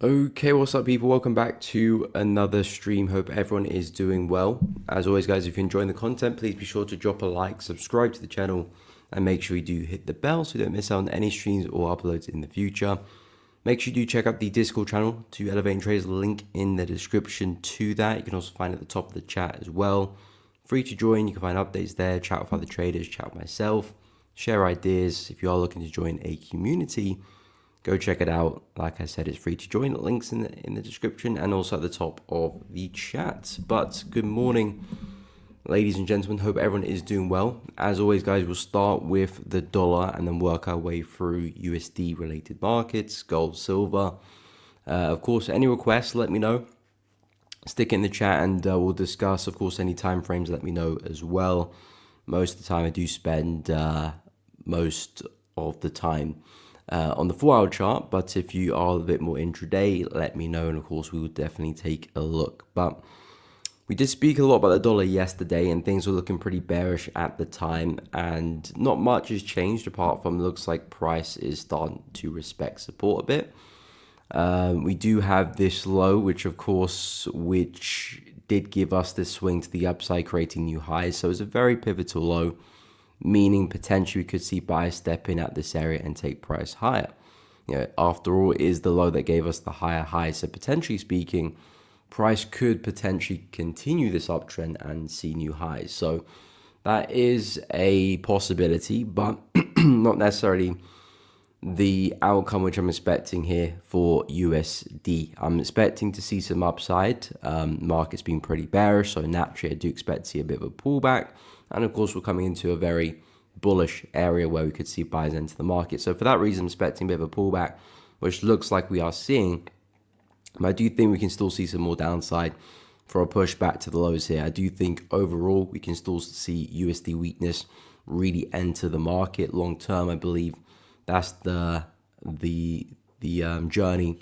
Okay, what's up people? Welcome back to another stream. Hope everyone is doing well. As always guys, if you're enjoying the content, please be sure to drop a like, subscribe to the channel, and make sure you do hit the bell so you don't miss out on any streams or uploads in the future. Make sure you do check out the Discord channel to Elevating Traders, link in the description to that. You can also find it at the top of the chat as well. Free to join, you can find updates there, chat with other traders, chat with myself, share ideas. If you are looking to join a community, go check it out. Like I said, it's free to join. Links in the description and also at the top of the chat. But good morning, ladies and gentlemen. Hope everyone is doing well. As always, guys, we'll start with the dollar and then work our way through USD related markets, gold, silver. Of course, any requests, let me know. Stick it in the chat and we'll discuss. Of course, any time frames, let me know as well. Most of the time, I do spend most of the time on the 4-hour chart, but if you are a bit more intraday, let me know, and of course we will definitely take a look. But we did speak a lot about the dollar yesterday, and things were looking pretty bearish at the time, and not much has changed apart from looks like price is starting to respect support a bit. We do have this low, which did give us this swing to the upside, creating new highs. So it's a very pivotal low, meaning potentially we could see buyers step in at this area and take price higher. After all, it is the low that gave us the higher high. So potentially speaking, price could potentially continue this uptrend and see new highs. So that is a possibility, but not necessarily the outcome which I'm expecting here for USD. I'm expecting to see some upside. Market's been pretty bearish, so naturally I do expect to see a bit of a pullback. And of course, we're coming into a very bullish area where we could see buyers enter the market. So for that reason, I'm expecting a bit of a pullback, which looks like we are seeing. But I do think we can still see some more downside for a push back to the lows here. I do think overall we can still see USD weakness really enter the market long term. I believe that's the journey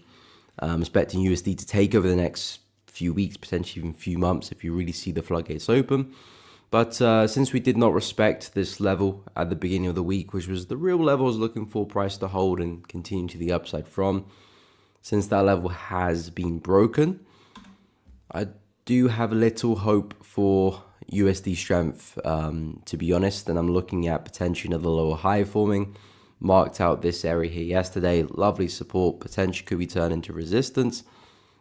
I'm expecting USD to take over the next few weeks, potentially even few months, if you really see the floodgates open. But since we did not respect this level at the beginning of the week, which was the real level I was looking for price to hold and continue to the upside from, since that level has been broken, I do have little hope for USD strength, to be honest. And I'm looking at potentially another lower high forming. Marked out this area here yesterday. Lovely support. Potentially could be turned into resistance.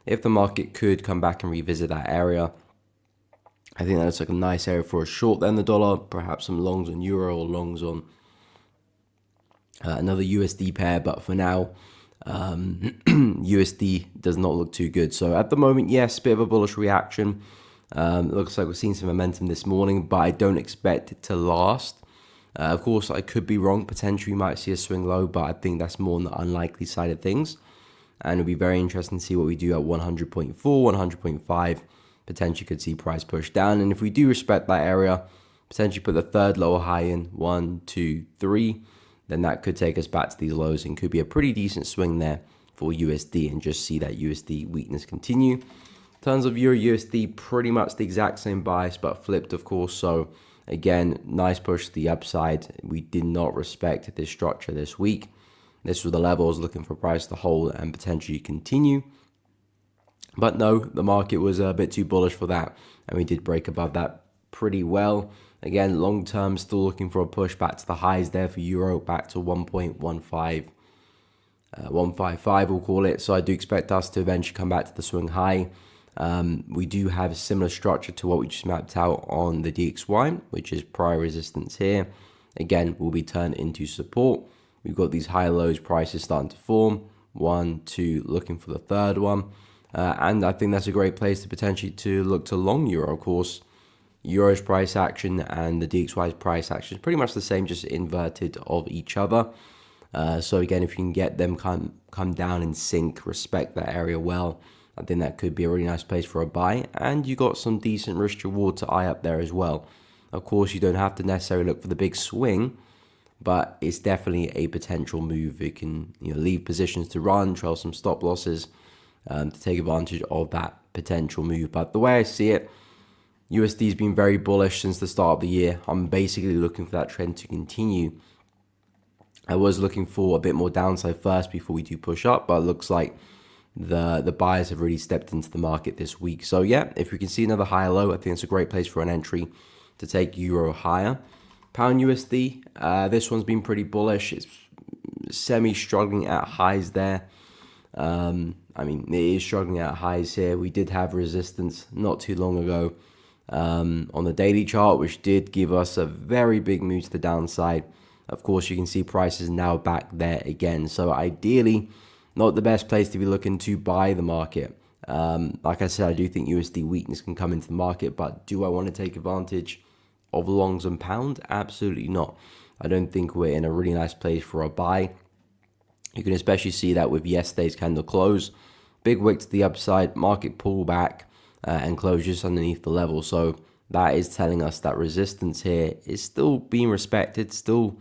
If the market could come back and revisit that area, I think that's like a nice area for a short then the dollar. Perhaps some longs on euro or longs on another USD pair. But for now, USD does not look too good. So at the moment, yes, bit of a bullish reaction. Looks like we're seeing some momentum this morning, but I don't expect it to last. Of course, I could be wrong. Potentially, we might see a swing low, but I think that's more on the unlikely side of things. And it'll be very interesting to see what we do at 100.4, 100.5. Potentially could see price push down. And if we do respect that area, potentially put the third lower high in, 1, 2, 3, then that could take us back to these lows and could be a pretty decent swing there for USD and just see that USD weakness continue. In terms of Euro USD, pretty much the exact same bias, but flipped, of course. So again, nice push to the upside. We did not respect this structure this week. This was the level I was looking for price to hold and potentially continue. But no, the market was a bit too bullish for that. And we did break above that pretty well. Again, long term, still looking for a push back to the highs there for Euro, back to 1.155, we'll call it. So I do expect us to eventually come back to the swing high. We do have a similar structure to what we just mapped out on the DXY, which is prior resistance here. Again, will be turned into support. We've got these high lows prices starting to form. 1, 2, looking for the third one. And I think that's a great place to potentially to look to long Euro. Of course, Euro's price action and the DXY's price action is pretty much the same, just inverted of each other. So again, if you can get them come down in sync, respect that area well, I think that could be a really nice place for a buy. And you got some decent risk reward to eye up there as well. Of course, you don't have to necessarily look for the big swing, but it's definitely a potential move. It can leave positions to run, trail some stop losses to take advantage of that potential move. But the way I see it, USD has been very bullish since the start of the year. I'm basically looking for that trend to continue. I was looking for a bit more downside first before we do push up, but it looks like the buyers have really stepped into the market this week. So yeah, if we can see another higher low, I think it's a great place for an entry to take euro higher. Pound USD, this one's been pretty bullish. It's semi-struggling at highs there. I mean, it is struggling at highs here. We did have resistance not too long ago on the daily chart, which did give us a very big move to the downside. Of course, you can see prices now back there again. So ideally, not the best place to be looking to buy the market. Like I said, I do think USD weakness can come into the market, but do I want to take advantage of longs and pound? Absolutely not. I don't think we're in a really nice place for a buy. You can especially see that with yesterday's candle close. Big wick to the upside, market pullback, and close just underneath the level. So that is telling us that resistance here is still being respected, still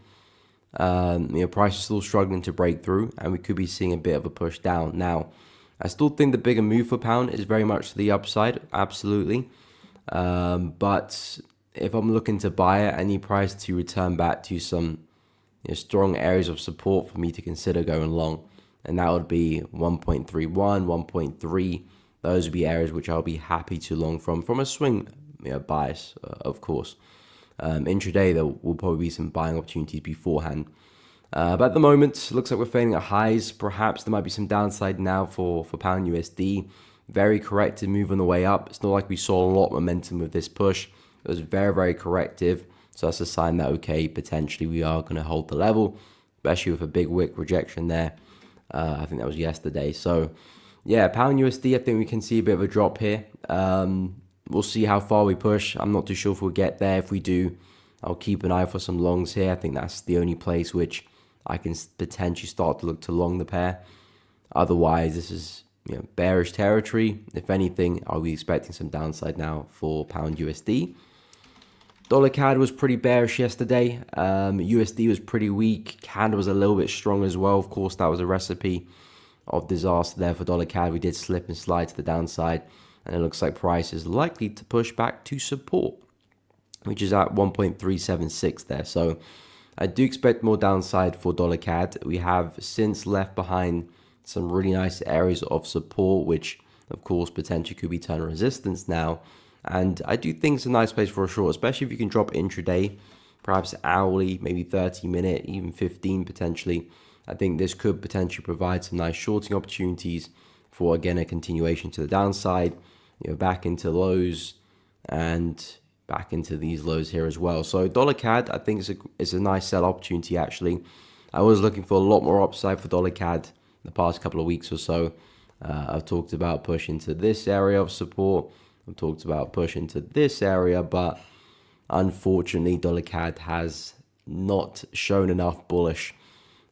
price is still struggling to break through, and we could be seeing a bit of a push down. Now, I still think the bigger move for pound is very much to the upside, absolutely. But if I'm looking to buy it, I need price to return back to some strong areas of support for me to consider going long. And that would be 1.31, 1.3. Those would be areas which I'll be happy to long from a swing bias, of course. Intraday, there will probably be some buying opportunities beforehand. But at the moment, looks like we're fading at highs. Perhaps there might be some downside now for pound USD. Very corrective move on the way up. It's not like we saw a lot of momentum with this push. It was very, very corrective. So that's a sign that, okay, potentially we are going to hold the level, especially with a big wick rejection there. I think that was yesterday. So yeah, pound USD, I think we can see a bit of a drop here. We'll see how far we push. I'm not too sure if we'll get there. If we do, I'll keep an eye for some longs here. I think that's the only place which I can potentially start to look to long the pair. Otherwise, this is bearish territory. If anything, I'll be expecting some downside now for pound USD. Dollar CAD was pretty bearish yesterday. USD was pretty weak. CAD was a little bit strong as well. Of course, that was a recipe of disaster there for dollar CAD. We did slip and slide to the downside, and it looks like price is likely to push back to support, which is at 1.376 there. So I do expect more downside for dollar CAD. We have since left behind some really nice areas of support, which of course potentially could be turning resistance now. And I do think it's a nice place for a short, especially if you can drop intraday, perhaps hourly, maybe 30-minute, even 15 potentially. I think this could potentially provide some nice shorting opportunities for, again, a continuation to the downside, back into lows and back into these lows here as well. So dollar CAD, I think is a nice sell opportunity actually. I was looking for a lot more upside for dollar CAD the past couple of weeks or so. I've talked about push into this area of support. I've talked about push into this area, but unfortunately, dollar CAD has not shown enough bullish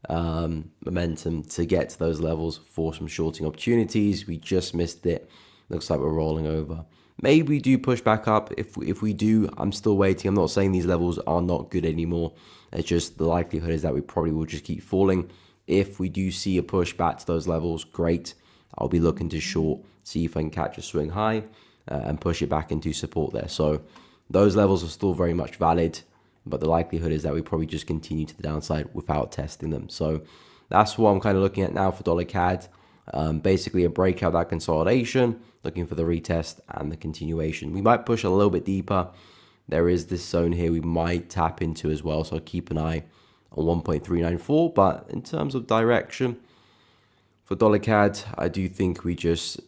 momentum to get to those levels for some shorting opportunities. We just missed it. Looks like we're rolling over. Maybe we do push back up. If we do, I'm still waiting. I'm not saying these levels are not good anymore. It's just the likelihood is that we probably will just keep falling. If we do see a push back to those levels, great. I'll be looking to short, see if I can catch a swing high and push it back into support there. So those levels are still very much valid, but the likelihood is that we probably just continue to the downside without testing them. So that's what I'm kind of looking at now for dollar CAD. Basically a breakout, that consolidation, looking for the retest and the continuation. We might push a little bit deeper. There is this zone here we might tap into as well, so I'll keep an eye on 1.394. But in terms of direction for dollar CAD, I do think we just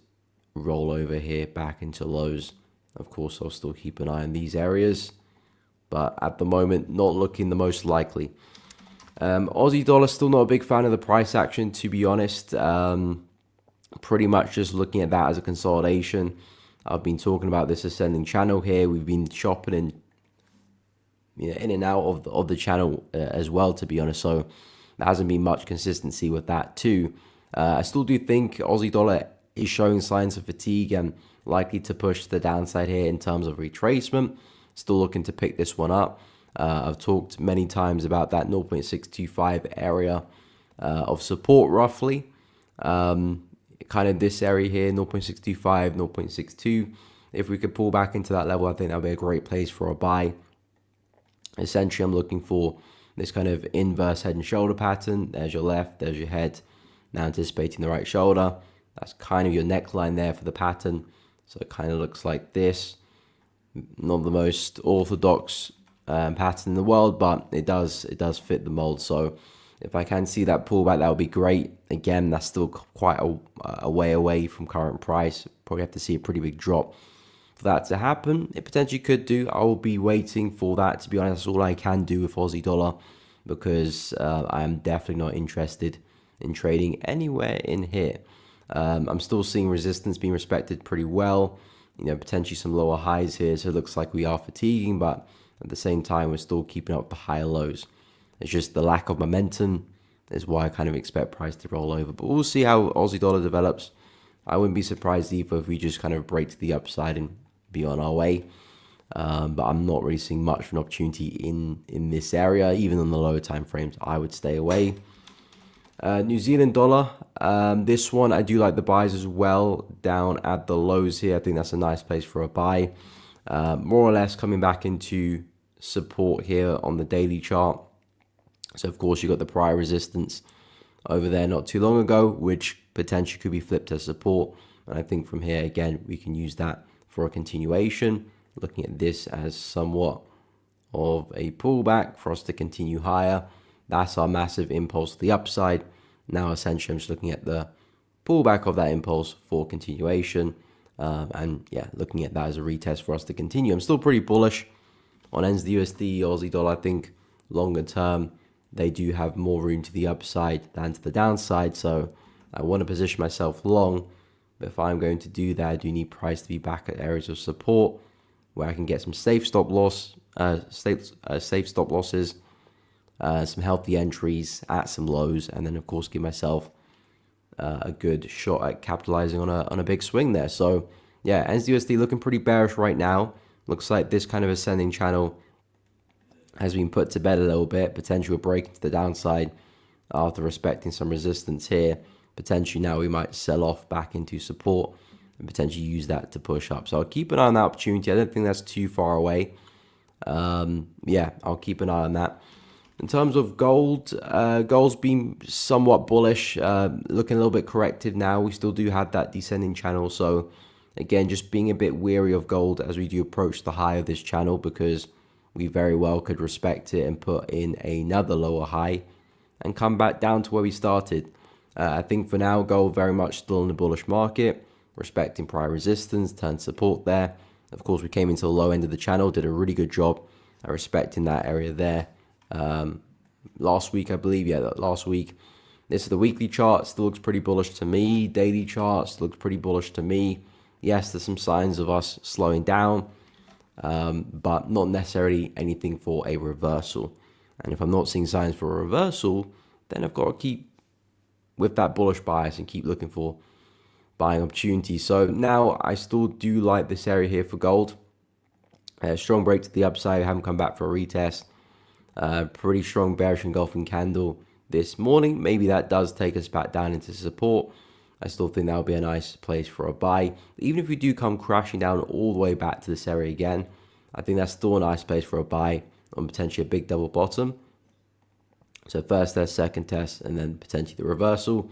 roll over here back into lows. Of course, I'll still keep an eye on these areas, but at the moment, not looking the most likely. Aussie dollar, still not a big fan of the price action, to be honest. Pretty much just looking at that as a consolidation. I've been talking about this ascending channel here. We've been chopping in and out of the channel as well, to be honest. So there hasn't been much consistency with that too. I still do think Aussie dollar is showing signs of fatigue and likely to push to the downside here in terms of retracement. Still looking to pick this one up. I've talked many times about that 0.625 area of support roughly. Kind of this area here, 0.625, 0.62. If we could pull back into that level, I think that would be a great place for a buy. Essentially, I'm looking for this kind of inverse head and shoulder pattern. There's your left, there's your head. Now anticipating the right shoulder. That's kind of your neckline there for the pattern. So it kind of looks like this. Not the most orthodox pattern in the world, but it does fit the mold. So if I can see that pullback, that would be great. Again, that's still quite a way away from current price. Probably have to see a pretty big drop for that to happen. It potentially could do. I will be waiting for that. To be honest, that's all I can do with Aussie dollar, because I am definitely not interested in trading anywhere in here. I'm still seeing resistance being respected pretty well. Potentially some lower highs here, so it looks like we are fatiguing, but at the same time, we're still keeping up the higher lows. It's just the lack of momentum is why I kind of expect price to roll over. But we'll see how Aussie dollar develops. I wouldn't be surprised either if we just kind of break to the upside and be on our way. But I'm not really seeing much of an opportunity in this area. Even on the lower time frames, I would stay away. New Zealand dollar. This one, I do like the buys as well down at the lows here. I think that's a nice place for a buy. More or less coming back into support here on the daily chart. So of course you got the prior resistance over there not too long ago, which potentially could be flipped as support. And I think from here, again, we can use that for a continuation. Looking at this as somewhat of a pullback for us to continue higher. That's our massive impulse to the upside. Now essentially I'm just looking at the pullback of that impulse for continuation. And yeah, looking at that as a retest for us to continue. I'm still pretty bullish on NZD, Aussie dollar. I think longer term, they do have more room to the upside than to the downside. So I want to position myself long. But if I'm going to do that, I do need price to be back at areas of support where I can get some safe stop loss, safe stop losses, some healthy entries at some lows, and then of course give myself a good shot at capitalizing on a big swing there. So yeah, NZUSD looking pretty bearish right now. Looks like this kind of ascending channel has been put to bed a little bit. Potentially a break to the downside after respecting some resistance here. Potentially now we might sell off back into support and potentially use that to push up. So I'll keep an eye on that opportunity. I don't think that's too far away. Yeah, I'll keep an eye on that. In terms of gold, gold's been somewhat bullish, looking a little bit corrective now. We still do have that descending channel. So again, just being a bit weary of gold as we do approach the high of this channel, because we very well could respect it and put in another lower high and come back down to where we started. I think for now, gold very much still in the bullish market, respecting prior resistance, turned support there. Of course, we came into the low end of the channel, did a really good job at respecting that area there. Last week, I believe, yeah, last week. This is the weekly chart, still looks pretty bullish to me. Daily charts looks pretty bullish to me. Yes, there's some signs of us slowing down, but not necessarily anything for a reversal. And if I'm not seeing signs for a reversal, then I've got to keep with that bullish bias and keep looking for buying opportunities. So now I still do like this area here for gold. Strong break to the upside, haven't come back for a retest. Pretty strong bearish engulfing candle this morning. Maybe that does take us back down into support. I still think that would be a nice place for a buy. Even if we do come crashing down all the way back to this area again, I think that's still a nice place for a buy on potentially a big double bottom. So first test, second test, and then potentially the reversal.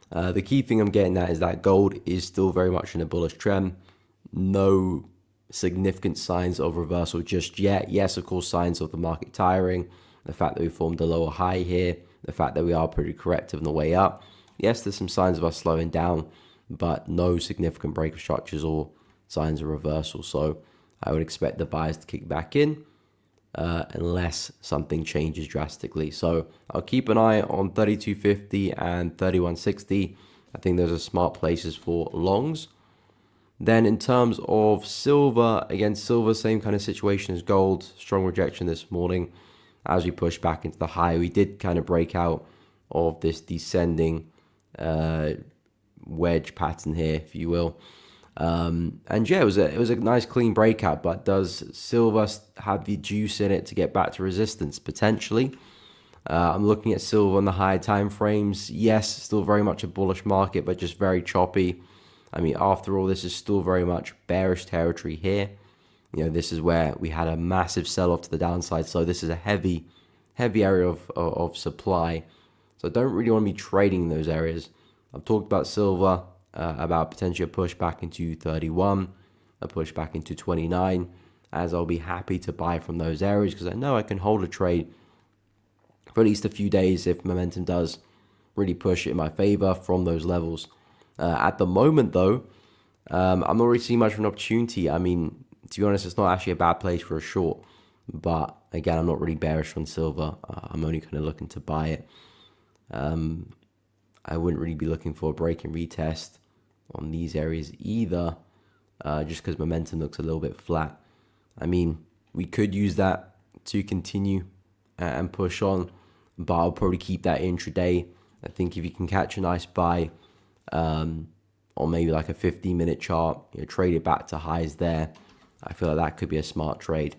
The key thing I'm getting at is that gold is still very much in a bullish trend. No significant signs of reversal just yet. Yes, of course, signs of the market tiring, the fact that we formed a lower high here, the fact that we are pretty corrective on the way up. Yes, there's some signs of us slowing down, but no significant break of structures or signs of reversal. So I would expect the buyers to kick back in unless something changes drastically. So I'll keep an eye on 3250 and 3160. I think those are smart places for longs. Then in terms of silver, again, silver, same kind of situation as gold. Strong rejection this morning as we push back into the high. We did kind of break out of this descending wedge pattern here, if you will. And yeah, it was a nice clean breakout, but does silver have the juice in it to get back to resistance? Potentially. I'm looking at silver on the higher time frames. Yes, still very much a bullish market, but just very choppy. I mean, after all, this is still very much bearish territory here. You know, this is where we had a massive sell-off to the downside. So this is a heavy area of supply. So I don't really want to be trading in those areas. I've talked about silver. about potentially a push back into 31, a push back into 29, as I'll be happy to buy from those areas because I know I can hold a trade for at least a few days if momentum does really push it in my favor from those levels. At the moment, though, I'm not really seeing much of an opportunity. I mean, to be honest, it's not actually a bad place for a short. But again, I'm not really bearish on silver. I'm only kind of looking to buy it. I wouldn't really be looking for a break and retest on these areas either, just because momentum looks a little bit flat. I mean, we could use that to continue and push on, but I'll probably keep that intraday. I think if you can catch a nice buy on maybe like a 15-minute chart, trade it back to highs there, I feel like that could be a smart trade.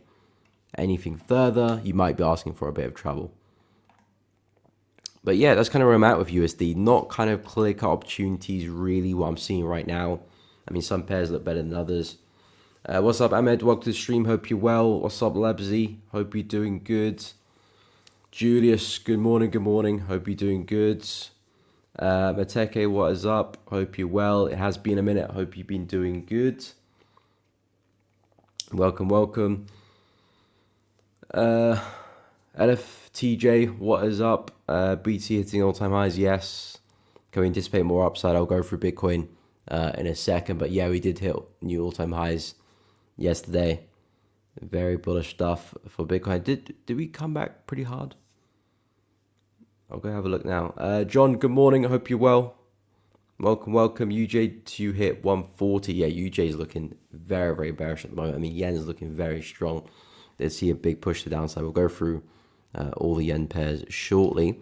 Anything further, you might be asking for a bit of trouble. But yeah, that's kind of where I'm at with USD. Not kind of clear-cut opportunities, really, what I'm seeing right now. I mean, some pairs look better than others. What's up, Ahmed? Welcome to the stream. Hope you're well. What's up, Lebsy? Hope you're doing good. Julius, good morning, good morning. Hope you're doing good. Mateke, what is up? Hope you're well. It has been a minute. Hope you've been doing good. Welcome, welcome. LFTJ, what is up? BT hitting all-time highs, yes. Can we anticipate more upside? I'll go through Bitcoin in a second. But yeah, we did hit new all-time highs yesterday. Very bullish stuff for Bitcoin. Did we come back pretty hard? I'll go have a look now. John, good morning. I hope you're well. Welcome, welcome. UJ to hit 140. Yeah, UJ is looking very, very bearish at the moment. I mean, yen is looking very strong. Let's see a big push to the downside. We'll go through all the yen pairs shortly.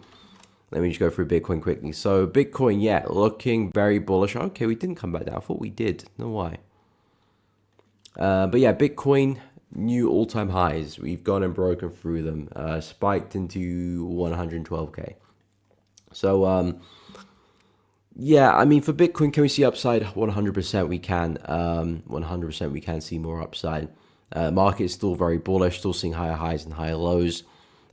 Let me just go through Bitcoin quickly. So Bitcoin, yeah, looking very bullish. Okay, we didn't come back down. I thought we did. No, why? But yeah, Bitcoin, new all-time highs. We've gone and broken through them. Spiked into 112K. So, yeah, I mean, for Bitcoin, can we see upside? 100% we can. 100% we can see more upside. Market is still very bullish, still seeing higher highs and higher lows.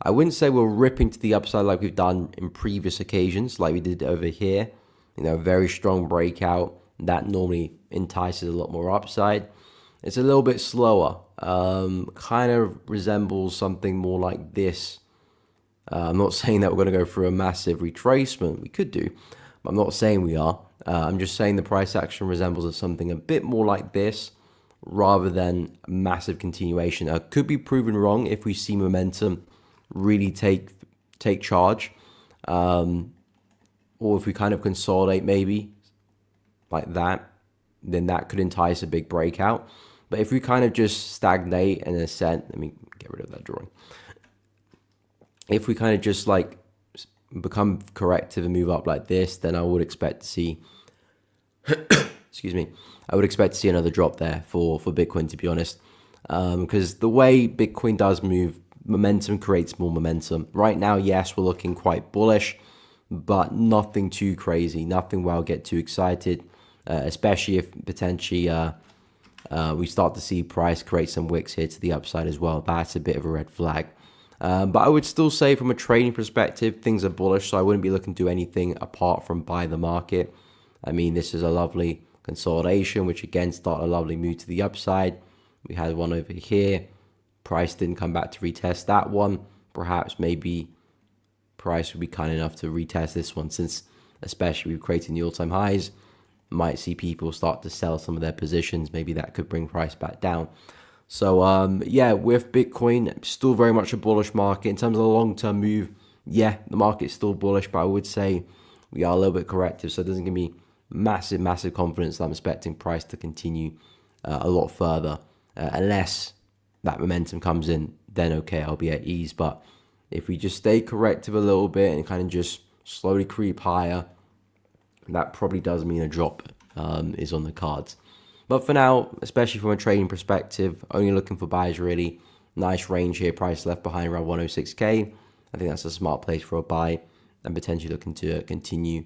I wouldn't say we're ripping to the upside like we've done in previous occasions, like we did over here. Very strong breakout. That normally entices a lot more upside. It's a little bit slower. Kind of resembles something more like this. I'm not saying that we're going to go through a massive retracement. We could do, but I'm not saying we are. I'm just saying the price action resembles something a bit more like this, rather than massive continuation. Could be proven wrong if we see momentum really take charge, or if we kind of consolidate maybe like that, then that could entice a big breakout. But if we kind of just stagnate and ascend, let me get rid of that drawing. If we kind of just like become corrective and move up like this, then I would expect to see excuse me, I would expect to see another drop there for Bitcoin, to be honest, because the way Bitcoin does move, momentum creates more momentum. Right now, yes, we're looking quite bullish, but nothing too crazy, nothing where I'll get too excited, especially if potentially we start to see price create some wicks here to the upside as well. That's a bit of a red flag. But I would still say from a trading perspective, things are bullish, so I wouldn't be looking to do anything apart from buy the market. I mean, this is a lovely consolidation, which again started a lovely move to the upside. We had one over here. Price didn't come back to retest that one. Perhaps maybe price would be kind enough to retest this one, since especially we've created the all-time highs. Might see people start to sell some of their positions. Maybe that could bring price back down. So yeah, with Bitcoin, still very much a bullish market. In terms of the long-term move, yeah, the market's still bullish, but I would say we are a little bit corrective, so it doesn't give me massive confidence that I'm expecting price to continue a lot further, unless that momentum comes in. Then okay, I'll be at ease. But if we just stay corrective a little bit and kind of just slowly creep higher, that probably does mean a drop is on the cards. But for now, especially from a trading perspective, only looking for buys really. Nice range here, price left behind around 106K. I think that's a smart place for a buy, and potentially looking to continue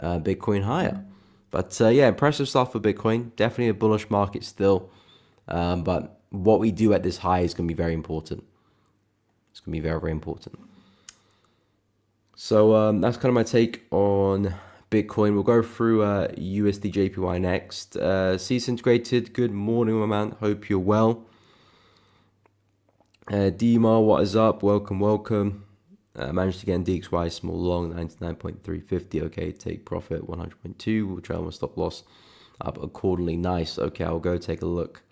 Bitcoin higher. But yeah, impressive stuff for Bitcoin. Definitely a bullish market still. But what we do at this high is going to be very important. It's going to be very important. So that's kind of my take on Bitcoin. We'll go through USD JPY next. Cease integrated. Good morning, my man. Hope you're well. DMAR, what is up? Welcome. Managed to get in DXY small long 99.350. Okay, take profit 100.2. We'll try on stop loss up accordingly. Nice. Okay, I'll go take a look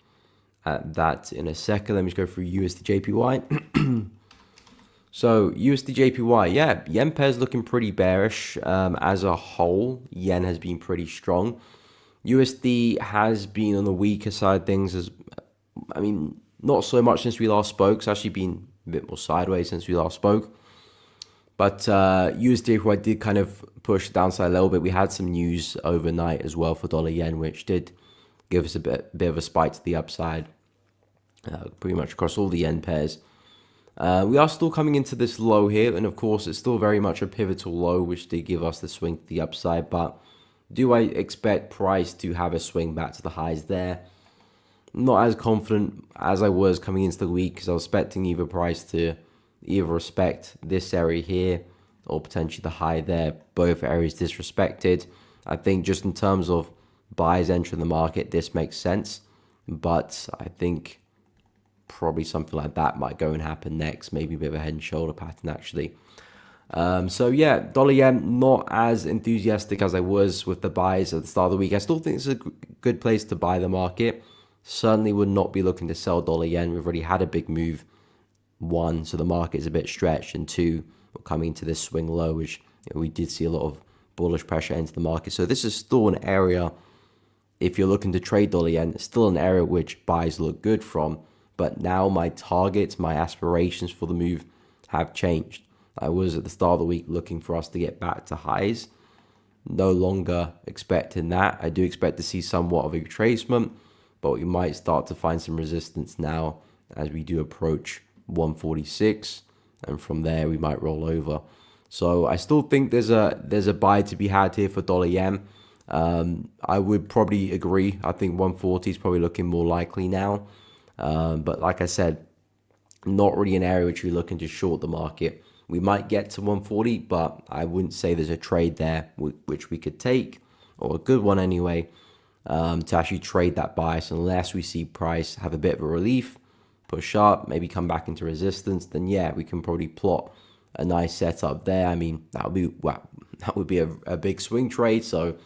at that in a second. Let me just go through USD JPY. So USD JPY, yeah, yen pair's looking pretty bearish. As a whole, yen has been pretty strong. USD has been on the weaker side of things. Not so much since we last spoke. It's actually been a bit more sideways since we last spoke. But USD JPY did kind of push the downside a little bit. We had some news overnight as well for dollar yen, which did give us a bit of a spike to the upside, pretty much across all the yen pairs. We are still coming into this low here, and of course it's still very much a pivotal low, which did give us the swing to the upside. But do I expect price to have a swing back to the highs there? Not as confident as I was coming into the week, because I was expecting either price to either respect this area here or potentially the high there. Both areas disrespected. I think just in terms of buyers entering the market, this makes sense, but I think probably something like that might go and happen next. Maybe a bit of a head and shoulder pattern actually. So yeah, dollar yen, not as enthusiastic as I was with the buys at the start of the week. I still think it's a good place to buy the market. Certainly would not be looking to sell dollar yen. We've already had a big move. One, so the market is a bit stretched, and two, we're coming into this swing low, which we did see a lot of bullish pressure into the market. So this is still an area, if you're looking to trade dollar yen, it's still an area which buys look good from. But now my targets, my aspirations for the move have changed. I was at the start of the week looking for us to get back to highs. No longer expecting that. I do expect to see somewhat of a retracement, but we might start to find some resistance now as we do approach 146, and from there we might roll over. So I still think there's a buy to be had here for dollar yen. I would probably agree. I think 140 is probably looking more likely now. But like I said, not really an area which we're looking to short the market. We might get to 140, but I wouldn't say there's a trade there which we could take, or a good one anyway, to actually trade that bias, unless we see price have a bit of a relief, push up, maybe come back into resistance. Then yeah, we can probably plot a nice setup there. I mean, that would be a big swing trade. So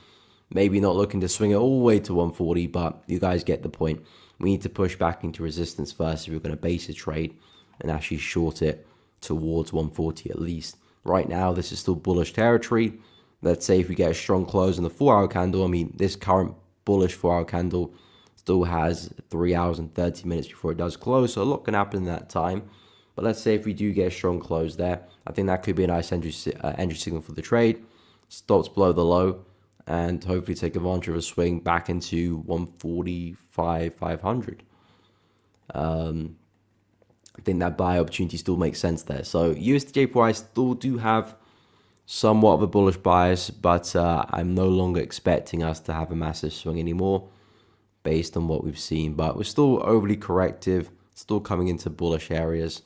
maybe not looking to swing it all the way to 140, but you guys get the point. We need to push back into resistance first if we're going to base a trade and actually short it towards 140 at least. Right now, this is still bullish territory. Let's say if we get a strong close in the 4-hour candle, I mean, this current bullish 4-hour candle still has 3 hours and 30 minutes before it does close, so a lot can happen in that time. But let's say if we do get a strong close there, I think that could be a nice entry signal for the trade. Stops below the low, and hopefully take advantage of a swing back into 145,500. I think that buy opportunity still makes sense there. So USD JPY still do have somewhat of a bullish bias, but I'm no longer expecting us to have a massive swing anymore based on what we've seen. But we're still overly corrective, still coming into bullish areas.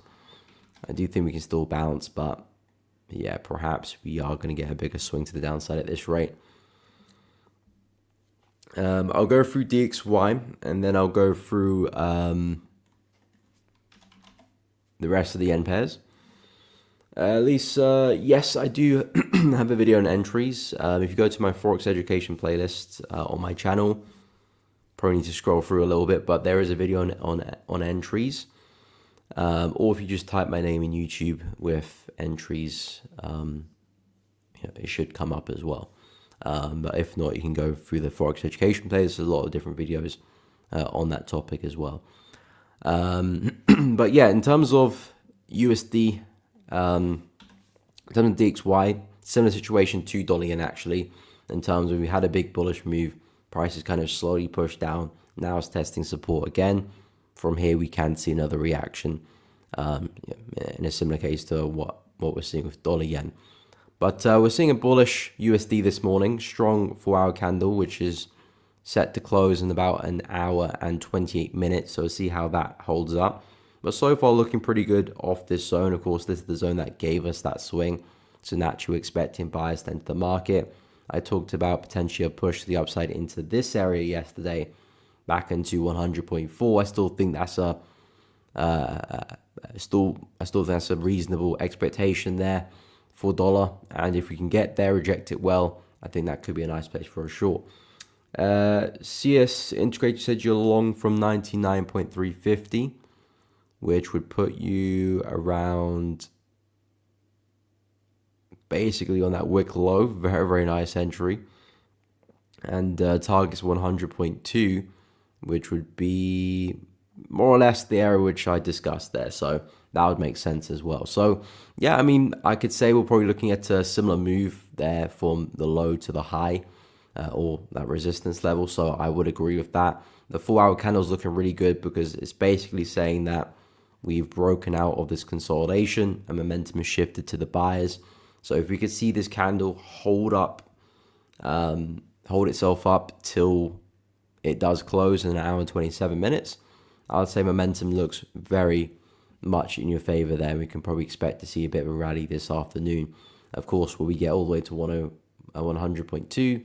I do think we can still bounce, but yeah, perhaps we are going to get a bigger swing to the downside at this rate. I'll go through DXY, and then I'll go through the rest of the yen pairs. At least, yes, I do have a video on entries. If you go to my Forex education playlist on my channel, probably need to scroll through a little bit, but there is a video on entries. Or if you just type my name in YouTube with entries, it should come up as well. But if not, you can go through the Forex education playlist. There's a lot of different videos on that topic as well. But yeah, in terms of USD, in terms of DXY, similar situation to dollar yen actually, in terms of we had a big bullish move, prices kind of slowly pushed down, now it's testing support again. From here we can see another reaction in a similar case to what we're seeing with dollar yen. But we're seeing a bullish USD this morning, strong 4-hour candle, which is set to close in about an hour and 28 minutes. So we'll see how that holds up. But so far looking pretty good off this zone. Of course, this is the zone that gave us that swing. So naturally expecting buyers to enter the market. I talked about potentially a push to the upside into this area yesterday, back into 100.4. I still think that's I still think that's a reasonable expectation there for dollar. And if we can get there, reject it well, I think that could be a nice place for a short. CS Integrator said you're long from 99.350, which would put you around basically on that wick low. Very, very nice entry. And targets 100.2, which would be more or less the area which I discussed there. So that would make sense as well. So yeah, I mean, I could say we're probably looking at a similar move there from the low to the high, or that resistance level. So I would agree with that. The 4-hour candle is looking really good because it's basically saying that we've broken out of this consolidation and momentum has shifted to the buyers. So if we could see this candle hold itself up till it does close in an hour and 27 minutes, I would say momentum looks very much in your favor there. We can probably expect to see a bit of a rally this afternoon. Of course, will we get all the way to 100.2?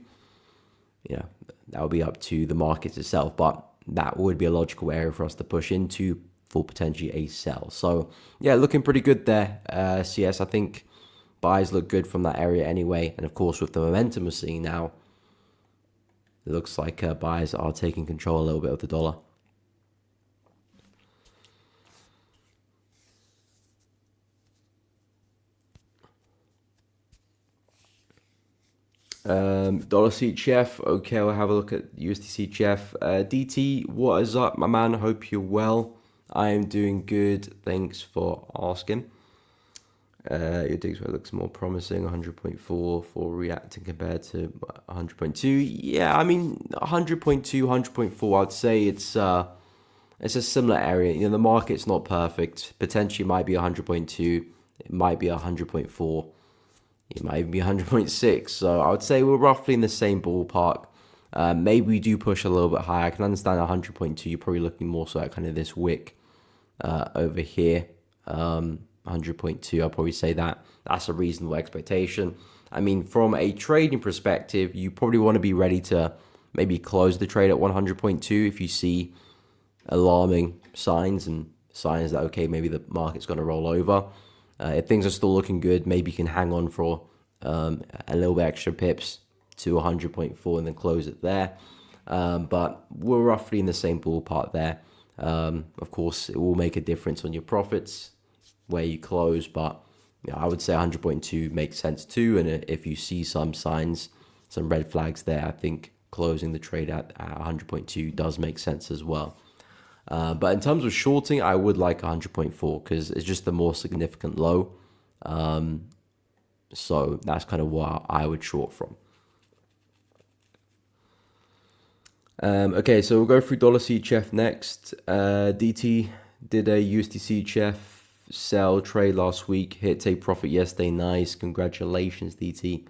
You know, that will be up to the market itself, but that would be a logical area for us to push into for potentially a sell. So yeah, looking pretty good there. CS, I think buys look good from that area anyway. And of course, with the momentum we're seeing now, it looks like buyers are taking control a little bit of the dollar. Dollar CHF. Okay, I'll have a look at USD CHF. DT, what is up, my man? Hope you're well. I am doing good. Thanks for asking. Your digs looks more promising. 100.4 for reacting compared to 100.2. Yeah, I mean 100.2, 100.4. I'd say it's a similar area. You know, the market's not perfect. Potentially might be 100.2. It might be 100.4. It might even be 100.6. So I would say we're roughly in the same ballpark. Maybe we do push a little bit higher. I can understand 100.2. You're probably looking more so at kind of this wick over here. 100.2. I'll probably say that's a reasonable expectation. I mean, from a trading perspective, you probably want to be ready to maybe close the trade at 100.2 if you see alarming signs and signs that, okay, maybe the market's going to roll over. If things are still looking good, maybe you can hang on for a little bit extra pips to 100.4 and then close it there. But we're roughly in the same ballpark there. Of course, it will make a difference on your profits where you close, but you know, I would say 100.2 makes sense too. And if you see some signs, some red flags there, I think closing the trade at 100.2 does make sense as well. But in terms of shorting, I would like 100.4 because it's just the more significant low. So that's kind of what I would short from. Okay, so we'll go through dollar CHF next. DT did a USD CHF sell trade last week, hit take profit yesterday. Nice, congratulations, DT.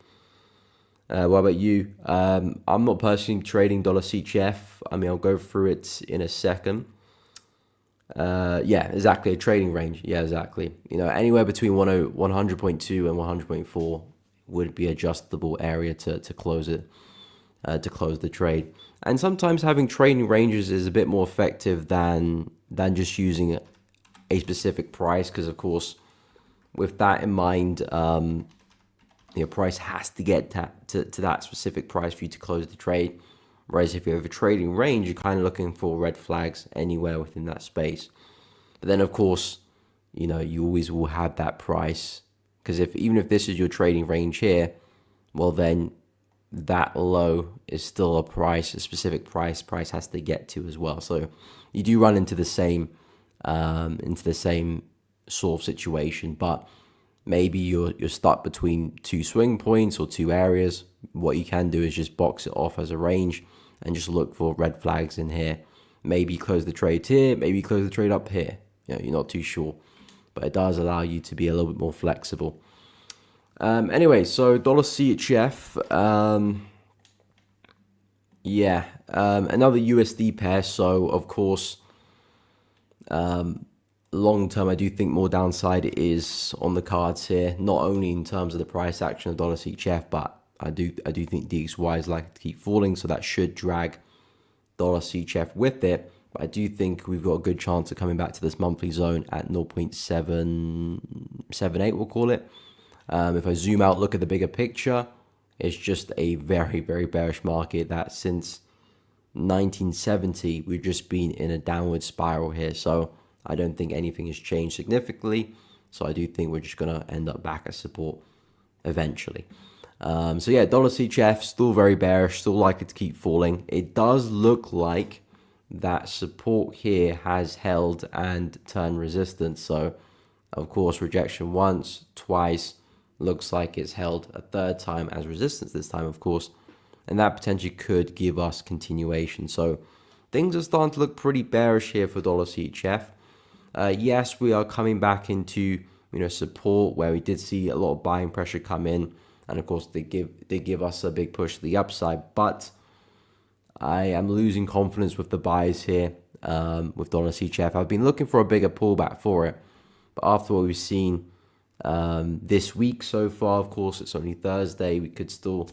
What about you? I'm not personally trading dollar CHF. I mean, I'll go through it in a second. Yeah, exactly, a trading range. Yeah, exactly. You know, anywhere between 100.2 and 100.4 would be adjustable area to close it, to close the trade. And sometimes having trading ranges is a bit more effective than just using a specific price, because of course, with that in mind, your price has to get to that specific price for you to close the trade. Whereas if you have a trading range, you're kind of looking for red flags anywhere within that space. But then, of course, you know, you always will have that price, because even if this is your trading range here, well, then that low is still a price, a specific price has to get to as well. So you do run into the same sort of situation, but maybe you're stuck between two swing points or two areas. What you can do is just box it off as a range and just look for red flags in here. Maybe close the trade here, maybe close the trade up here. You know, you're not too sure, but it does allow you to be a little bit more flexible. Anyway, so dollar CHF, another USD pair. So of course, long term, I do think more downside is on the cards here, not only in terms of the price action of dollar CHF, but I do think DXY is likely to keep falling, so that should drag dollar CHF with it. But I do think we've got a good chance of coming back to this monthly zone at 0.778, we'll call it. If I zoom out, look at the bigger picture, it's just a very, very bearish market that since 1970, we've just been in a downward spiral here. So I don't think anything has changed significantly. So I do think we're just going to end up back at support eventually. So yeah, dollar CHF still very bearish, still likely to keep falling. It does look like that support here has held and turned resistance. So of course, rejection once, twice, looks like it's held a third time as resistance this time, of course. And that potentially could give us continuation. So things are starting to look pretty bearish here for dollar CHF. Yes, we are coming back into support where we did see a lot of buying pressure come in, and of course they give us a big push to the upside. But I am losing confidence with the buys here with dollar CHF. I've been looking for a bigger pullback for it, but after what we've seen this week so far, of course it's only Thursday. We could still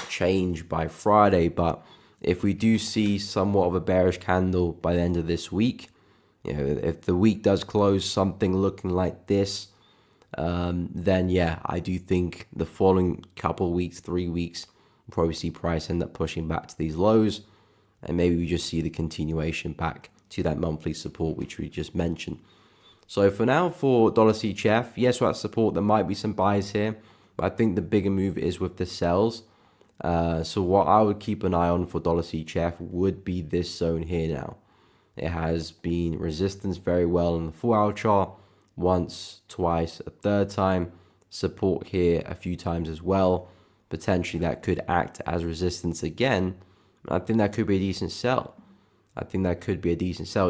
change by Friday, but if we do see somewhat of a bearish candle by the end of this week, if the week does close something looking like this, then yeah, I do think the following couple weeks, 3 weeks, we'll probably see price end up pushing back to these lows, and maybe we just see the continuation back to that monthly support which we just mentioned. So for now, for dollar CHF, yes, we're at support. There might be some buys here, but I think the bigger move is with the sells. So what I would keep an eye on for dollar CHF would be this zone here now. It has been resistance very well on the 4-hour chart, once, twice, a third time, support here a few times as well. Potentially that could act as resistance again. I think that could be a decent sell.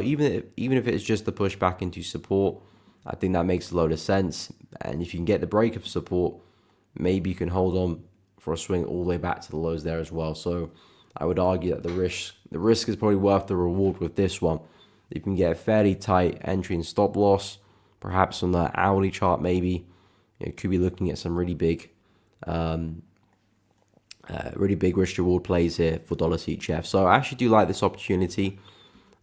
Even if it's just the push back into support, I think that makes a load of sense. And if you can get the break of support, maybe you can hold on for a swing all the way back to the lows there as well. So I would argue that the risk is probably worth the reward with this one. You can get a fairly tight entry and stop loss, perhaps on the hourly chart maybe. You could be looking at some really big risk reward plays here for dollar CHF. So I actually do like this opportunity.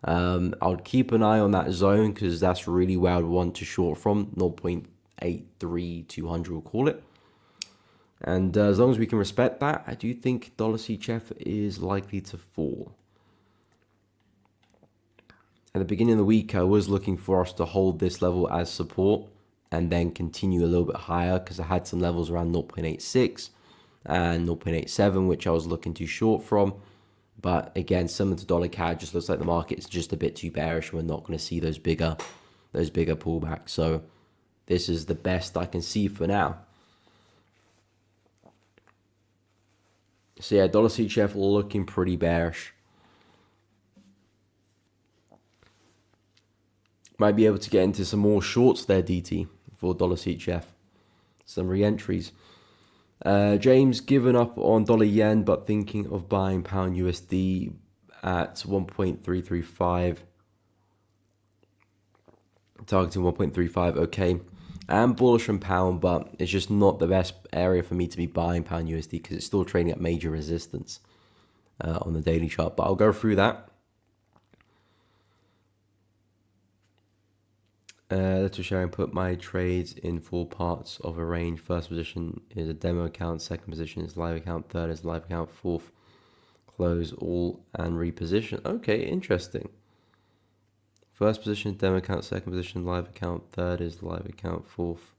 I'll keep an eye on that zone because that's really where I'd want to short from, 0.83200 we'll call it. And as long as we can respect that, I do think dollar CHF is likely to fall. At the beginning of the week, I was looking for us to hold this level as support and then continue a little bit higher because I had some levels around 0.86 and 0.87, which I was looking to short from. But again, similar to dollar CAD, just looks like the market's just a bit too bearish. We're not going to see those bigger pullbacks. So this is the best I can see for now. So yeah, dollar CHF looking pretty bearish. Might be able to get into some more shorts there, DT, for dollar CHF. Some re-entries. James, given up on dollar yen, but thinking of buying pound USD at 1.335. Targeting 1.35, okay. I'm bullish on pound, but it's just not the best area for me to be buying pound USD because it's still trading at major resistance on the daily chart. But I'll go through that. Let's share and put my trades in 4 parts of a range. First position is a demo account. Second position is live account. Third is live account. Fourth, close all and reposition. Okay, interesting. First position is demo account. Second position live account. Third is live account. Fourth,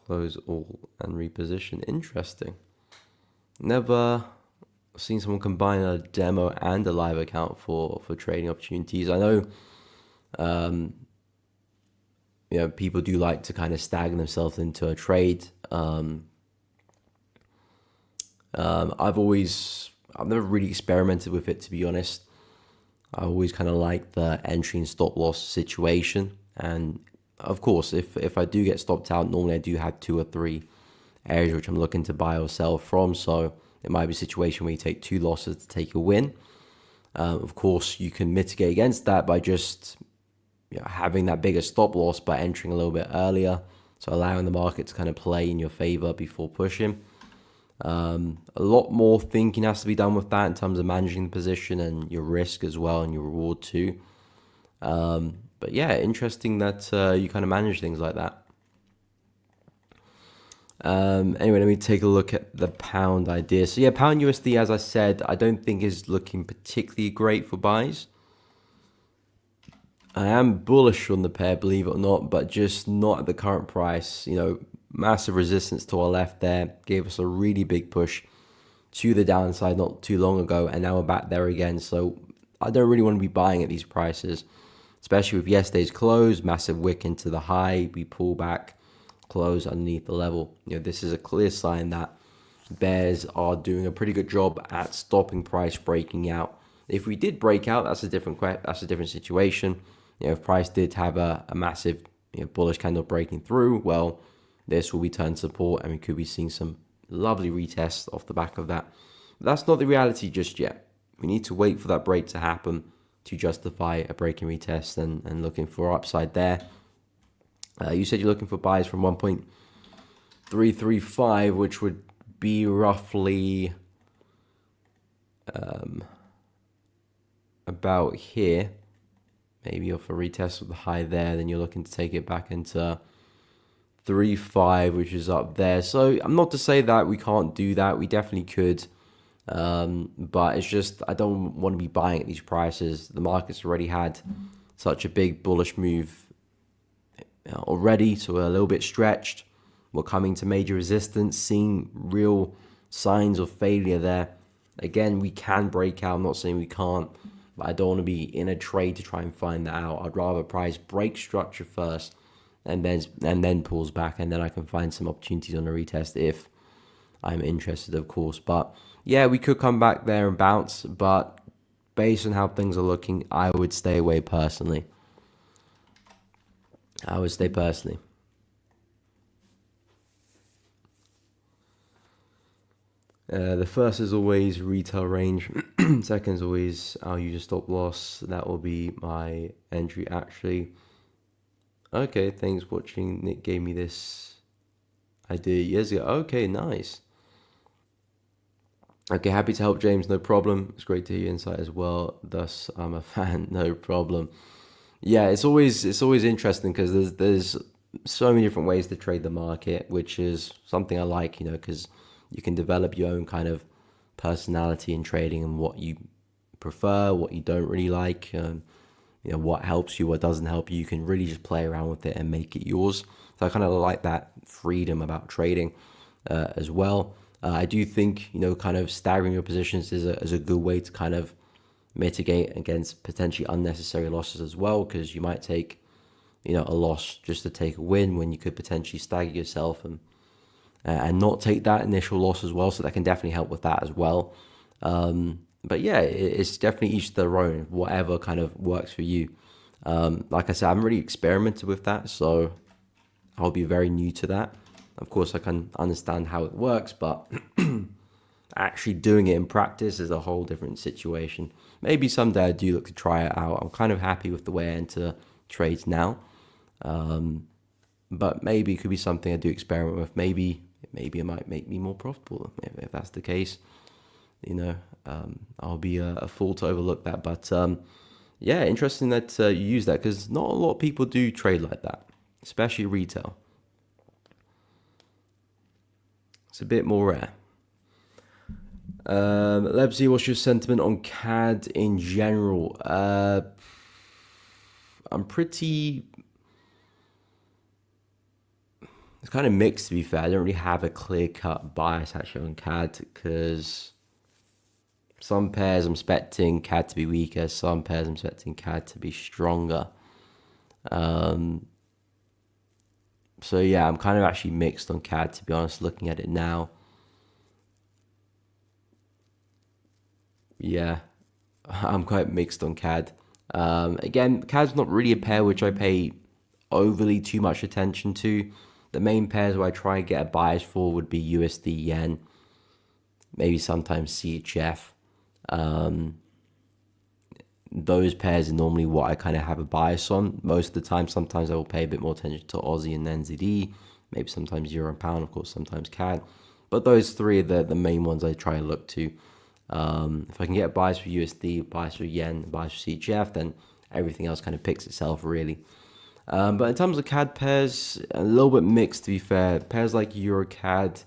close all and reposition. Interesting. Never seen someone combine a demo and a live account for trading opportunities. I know people do like to kind of stagger themselves into a trade. I've never really experimented with it, to be honest. I always kind of like the entry and stop loss situation. And of course, if I do get stopped out, normally I do have 2 or 3 areas which I'm looking to buy or sell from. So it might be a situation where you take 2 losses to take a win. Of course, you can mitigate against that by just having that bigger stop loss by entering a little bit earlier, so allowing the market to kind of play in your favor before pushing. A lot more thinking has to be done with that in terms of managing the position and your risk as well and your reward too. But yeah, interesting that you kind of manage things like that. Anyway, let me take a look at the pound idea. So yeah, pound USD, as I said, I don't think is looking particularly great for buys. I am bullish on the pair, believe it or not, but just not at the current price. You know, massive resistance to our left there, gave us a really big push to the downside not too long ago, and now we're back there again. So I don't really want to be buying at these prices, especially with yesterday's close, massive wick into the high, we pull back, close underneath the level. You know, this is a clear sign that bears are doing a pretty good job at stopping price breaking out. If we did break out, that's a different situation. You know, if price did have a massive bullish candle breaking through, well, this will be turned support and we could be seeing some lovely retests off the back of that. But that's not the reality just yet. We need to wait for that break to happen to justify a break and retest and looking for upside there. You said you're looking for buys from 1.335, which would be roughly about here. Maybe off a retest with the high there, then you're looking to take it back into 3.5, which is up there. So I'm not to say that we can't do that. We definitely could. But it's just, I don't want to be buying at these prices. The market's already had such a big bullish move already, so we're a little bit stretched. We're coming to major resistance, seeing real signs of failure there. Again, we can break out. I'm not saying we can't, but I don't want to be in a trade to try and find that out. I'd rather price break structure first and then pulls back, and then I can find some opportunities on the retest if I'm interested, of course. But yeah, we could come back there and bounce, but based on how things are looking, I would stay away personally. The first is always retail range. Second is always I'll use a stop loss. That will be my entry actually. Okay, thanks for watching. Nick gave me this idea years ago. Okay, nice. Okay, happy to help, James. No problem. It's great to hear your insight as well. Thus, I'm a fan. No problem. Yeah, it's always interesting because there's so many different ways to trade the market, which is something I like, because you can develop your own kind of personality in trading and what you prefer, what you don't really like, what helps you, what doesn't help you. You can really just play around with it and make it yours. So I kind of like that freedom about trading as well. I do think, kind of staggering your positions is a good way to kind of mitigate against potentially unnecessary losses as well, because you might take, a loss just to take a win when you could potentially stagger yourself and not take that initial loss as well. So that can definitely help with that as well. But yeah, it's definitely each their own, whatever kind of works for you. Like I said, I haven't really experimented with that, so I'll be very new to that. Of course, I can understand how it works, but actually doing it in practice is a whole different situation. Maybe someday I do look to try it out. I'm kind of happy with the way I enter trades now. But maybe it could be something I do experiment with. Maybe it might make me more profitable. If that's the case, I'll be a fool to overlook that. But yeah, interesting that you use that, because not a lot of people do trade like that, especially retail. It's a bit more rare. Lebsy, what's your sentiment on CAD in general? I'm pretty... It's kind of mixed, to be fair. I don't really have a clear-cut bias actually on CAD, because some pairs I'm expecting CAD to be weaker, some pairs I'm expecting CAD to be stronger. So yeah, I'm kind of actually mixed on CAD, to be honest, looking at it now. Yeah, I'm quite mixed on CAD. Again, CAD's not really a pair which I pay overly too much attention to. The main pairs where I try and get a bias for would be USD, Yen, maybe sometimes CHF. Those pairs are normally what I kind of have a bias on most of the time. Sometimes I will pay a bit more attention to Aussie and NZD, maybe sometimes Euro and Pound, of course, sometimes CAD. But those three are the main ones I try and look to. If I can get buys for USD, buys for yen, buys for CHF, then everything else kind of picks itself really. But in terms of CAD pairs, a little bit mixed to be fair. Pairs like Euro CAD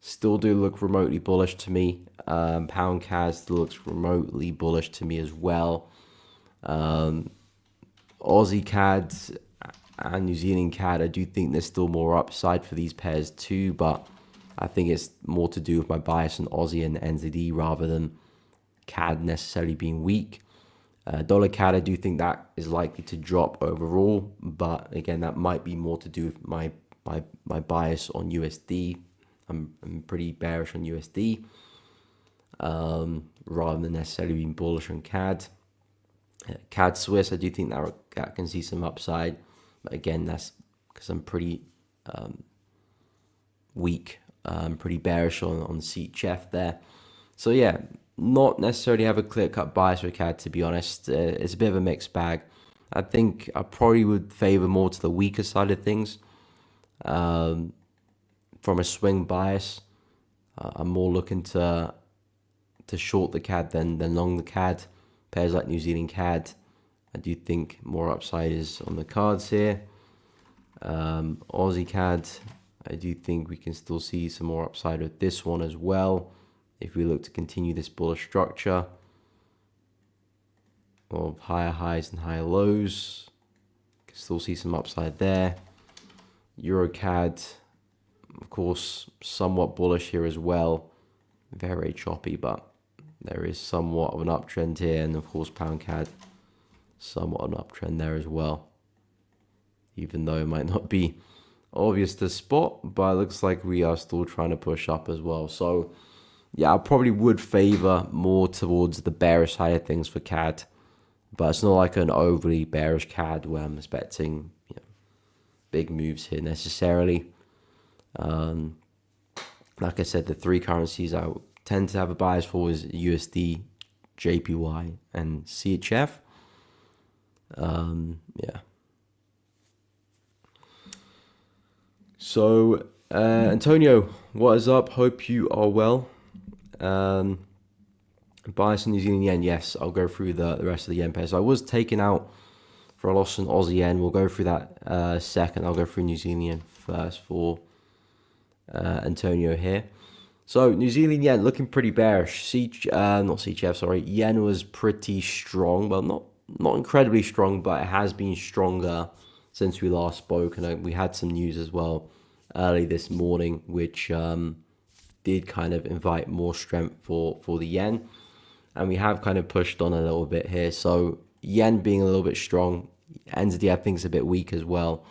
still do look remotely bullish to me. Pound CAD still looks remotely bullish to me as well. Aussie CAD and New Zealand CAD, I do think there's still more upside for these pairs too, but I think it's more to do with my bias on Aussie and NZD rather than CAD necessarily being weak. Dollar CAD, I do think that is likely to drop overall, but again, that might be more to do with my bias on USD. I'm pretty bearish on USD rather than necessarily being bullish on CAD. CAD Swiss, I do think that can see some upside, but again, that's because I'm pretty weak. I'm pretty bearish on CHF there. So yeah, not necessarily have a clear-cut bias for CAD, to be honest. It's a bit of a mixed bag. I think I probably would favor more to the weaker side of things. From a swing bias, I'm more looking to short the CAD than long the CAD. Pairs like New Zealand CAD, I do think more upside is on the cards here. Aussie CAD, I do think we can still see some more upside with this one as well. If we look to continue this bullish structure of higher highs and higher lows, can still see some upside there. Euro CAD, of course, somewhat bullish here as well. Very choppy, but there is somewhat of an uptrend here, and of course Pound CAD, somewhat an uptrend there as well. Even though it might not be obvious to spot, but it looks like we are still trying to push up as well. So yeah, I probably would favor more towards the bearish side of things for CAD, but it's not like an overly bearish CAD where I'm expecting big moves here necessarily. Like I said, the three currencies I tend to have a bias for is USD, JPY, and CHF. Yeah. So, Antonio, what is up? Hope you are well. Bias in New Zealand yen, yes, I'll go through the rest of the yen pair. So I was taken out for a loss in Aussie yen. We'll go through that second. I'll go through New Zealand yen first for Antonio here. So New Zealand yen looking pretty bearish. Not CHF, sorry. Yen was pretty strong. Well, not incredibly strong, but it has been stronger since we last spoke. And we had some news as well early this morning, which did kind of invite more strength for the yen. And we have kind of pushed on a little bit here. So yen being a little bit strong, NZD I think is a bit weak as well.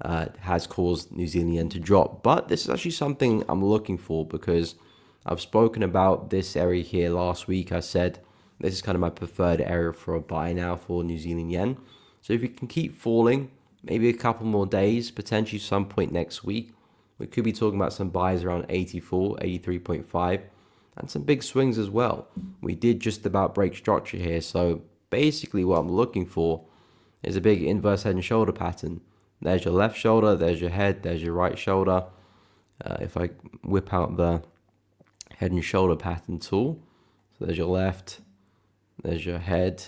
Has caused New Zealand yen to drop. But this is actually something I'm looking for because I've spoken about this area here last week. I said this is kind of my preferred area for a buy now for New Zealand yen. So if it can keep falling, maybe a couple more days, potentially some point next week, we could be talking about some buys around 84, 83.5, and some big swings as well. We did just about break structure here. So basically what I'm looking for is a big inverse head and shoulder pattern. There's your left shoulder, there's your head, there's your right shoulder. If I whip out the head and shoulder pattern tool, so there's your left, there's your head,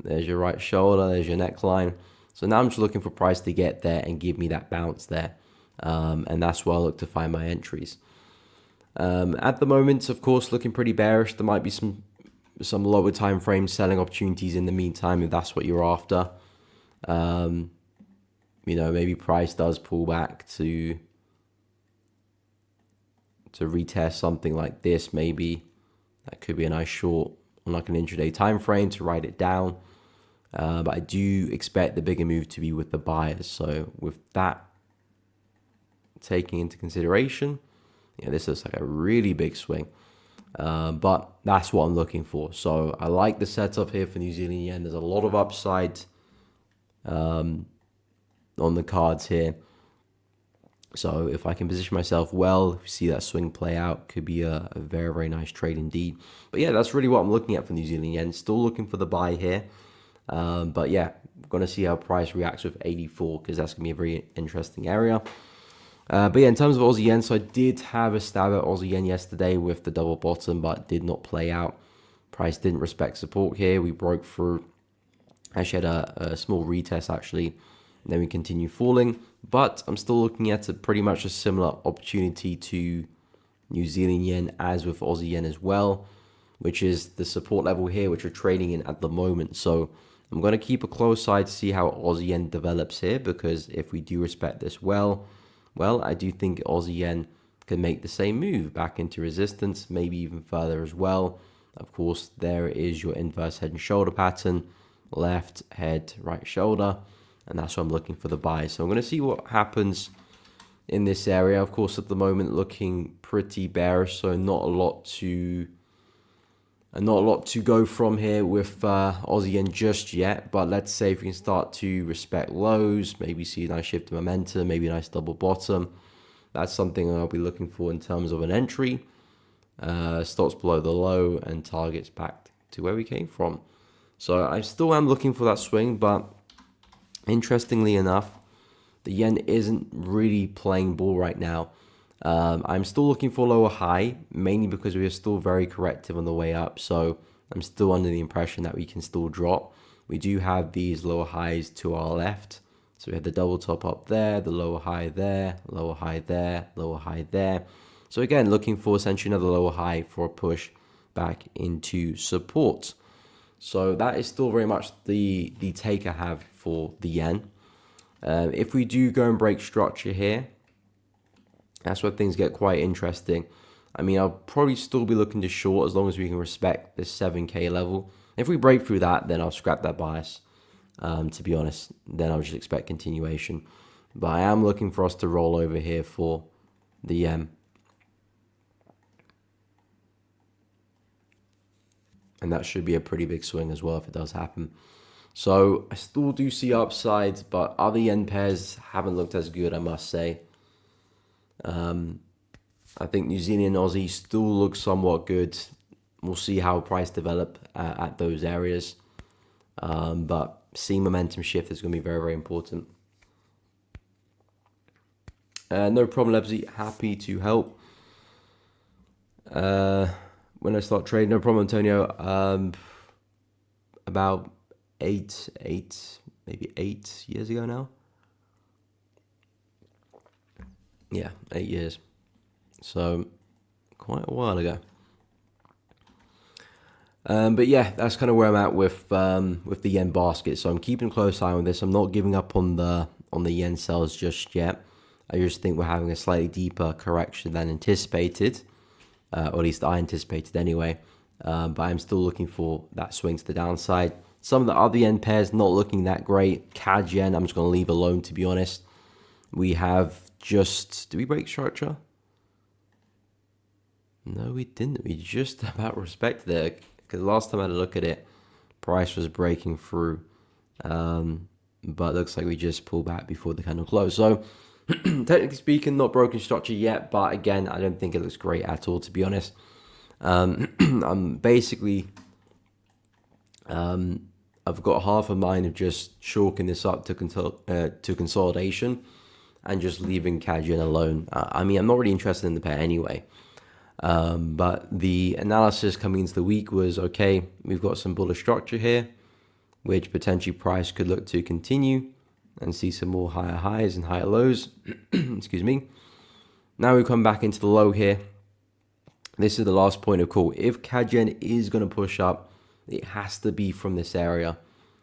there's your right shoulder, there's your neckline. So now I'm just looking for price to get there and give me that bounce there. And that's where I look to find my entries. At the moment, of course, looking pretty bearish. There might be some lower time frame selling opportunities in the meantime if that's what you're after. Maybe price does pull back to retest something like this. Maybe that could be a nice short on like an intraday time frame to write it down. But I do expect the bigger move to be with the buyers. So with that taking into consideration, this looks like a really big swing. But that's what I'm looking for. So I like the setup here for New Zealand yen. There's a lot of upside on the cards here. So if I can position myself well, if you see that swing play out, could be a very, very nice trade indeed. But yeah, that's really what I'm looking at for New Zealand yen. Still looking for the buy here. But yeah, we're going to see how price reacts with 84 because that's going to be a very interesting area. But yeah, in terms of Aussie yen, so I did have a stab at Aussie yen yesterday with the double bottom, but did not play out. Price didn't respect support here. We broke through. Actually had a small retest actually, and then we continue falling. But I'm still looking at pretty much a similar opportunity to New Zealand yen as with Aussie yen as well, which is the support level here, which we're trading in at the moment. So I'm going to keep a close eye to see how Aussie yen develops here, because if we do respect this well, I do think Aussie yen can make the same move back into resistance, maybe even further as well. Of course, there is your inverse head and shoulder pattern, left head, right shoulder, and that's what I'm looking for the buy. So I'm going to see what happens in this area. Of course, at the moment looking pretty bearish, so not a lot to go from here with Aussie yen just yet. But let's say if we can start to respect lows, maybe see a nice shift in momentum, maybe a nice double bottom. That's something I'll be looking for in terms of an entry. Stops below the low and targets back to where we came from. So I still am looking for that swing, but interestingly enough, the yen isn't really playing ball right now. I'm still looking for lower high, mainly because we are still very corrective on the way up. So I'm still under the impression that we can still drop. We do have these lower highs to our left. So we have the double top up there, the lower high there, lower high there, lower high there. So again, looking for essentially another lower high for a push back into support. So that is still very much the take I have for the yen. If we do go and break structure here, that's where things get quite interesting. I mean, I'll probably still be looking to short as long as we can respect this 7K level. If we break through that, then I'll scrap that bias. To be honest, then I'll just expect continuation. But I am looking for us to roll over here for the yen. And that should be a pretty big swing as well if it does happen. So I still do see upsides, but other yen pairs haven't looked as good, I must say. I think New Zealand and Aussie still look somewhat good. We'll see how price develop at those areas. But seeing momentum shift is going to be very, very important. No problem, Lebsy. Happy to help. When I start trading, no problem, Antonio. About maybe 8 years ago now. Yeah, 8 years. So quite a while ago. But yeah, that's kind of where I'm at with the yen basket. So I'm keeping a close eye on this. I'm not giving up on the yen sells just yet. I just think we're having a slightly deeper correction than anticipated. Or at least I anticipated anyway. But I'm still looking for that swing to the downside. Some of the other yen pairs not looking that great. CAD yen, I'm just going to leave alone, to be honest. We have just... Did we break structure? No, we didn't. We just about respected it. Because last time I had a look at it, price was breaking through. But looks like we just pulled back before the candle closed. So... technically speaking, not broken structure yet, but again, I don't think it looks great at all, to be honest. I'm basically, I've got half a mind of just chalking this up to consolidation and just leaving CAD-yen alone. I mean, I'm not really interested in the pair anyway. But the analysis coming into the week was, okay, we've got some bullish structure here, which potentially price could look to continue and see some more higher highs and higher lows. Excuse me. Now we come back into the low here. This is the last point of call. If CAD-yen is going to push up, it has to be from this area.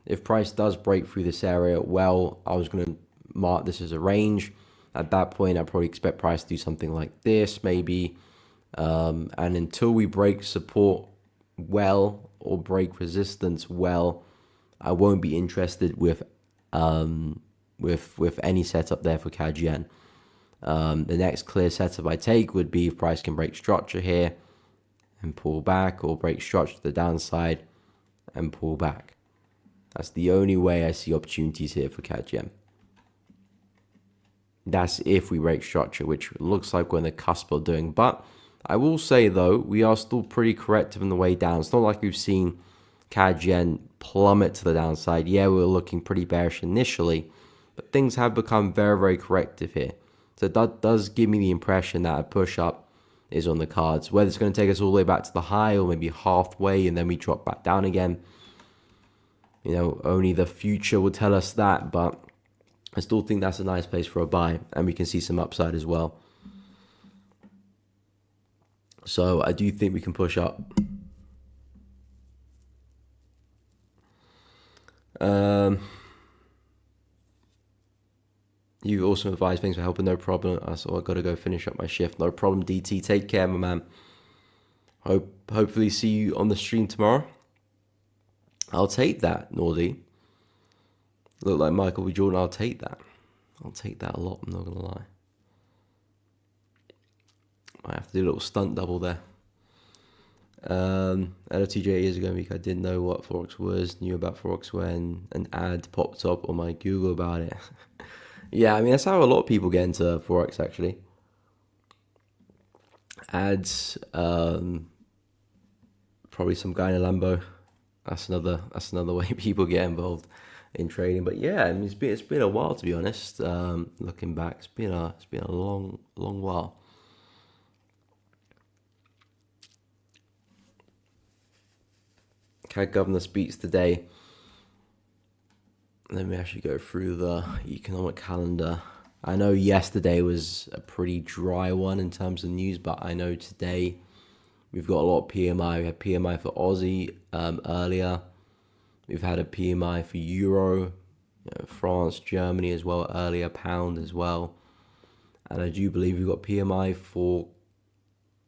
If price does break through this area, well, I was going to mark this as a range. At that point, I'd probably expect price to do something like this, maybe. And until we break support well or break resistance well, I won't be interested with any setup there for CAD-yen. The next clear setup I take would be if price can break structure here and pull back, or break structure to the downside and pull back. That's the only way I see opportunities here for CAD-yen. That's if we break structure, which looks like we're on the cusp of doing. But I will say, though, we are still pretty corrective on the way down. It's not like we've seen CAD-yen plummet to the downside. Yeah, we were looking pretty bearish initially, but things have become very, very corrective here. So that does give me the impression that a push up is on the cards. Whether it's going to take us all the way back to the high or maybe halfway and then we drop back down again, only the future will tell us that. But I still think that's a nice place for a buy, and we can see some upside as well. So I do think we can push up. You also advised, thanks for helping, no problem. So I got to go finish up my shift. No problem, DT. Take care, my man. Hopefully see you on the stream tomorrow. I'll take that, Nordy. Look like Michael B. Jordan. I'll take that. I'll take that a lot, I'm not going to lie. Might have to do a little stunt double there. LFTJ years ago, I didn't know what Forex was, knew about Forex when an ad popped up on my Google about it. Yeah, I mean, that's how a lot of people get into Forex, actually. Ads, probably some guy in a Lambo. That's another way people get involved in trading. But yeah, I mean, it's been a while, to be honest. Looking back, it's been a long while. CAD governor speaks today. Let me actually go through the economic calendar. I know yesterday was a pretty dry one in terms of news, but I know today we've got a lot of PMI. We had PMI for Aussie earlier. We've had a PMI for Euro, France, Germany as well earlier, pound as well. And I do believe we've got PMI for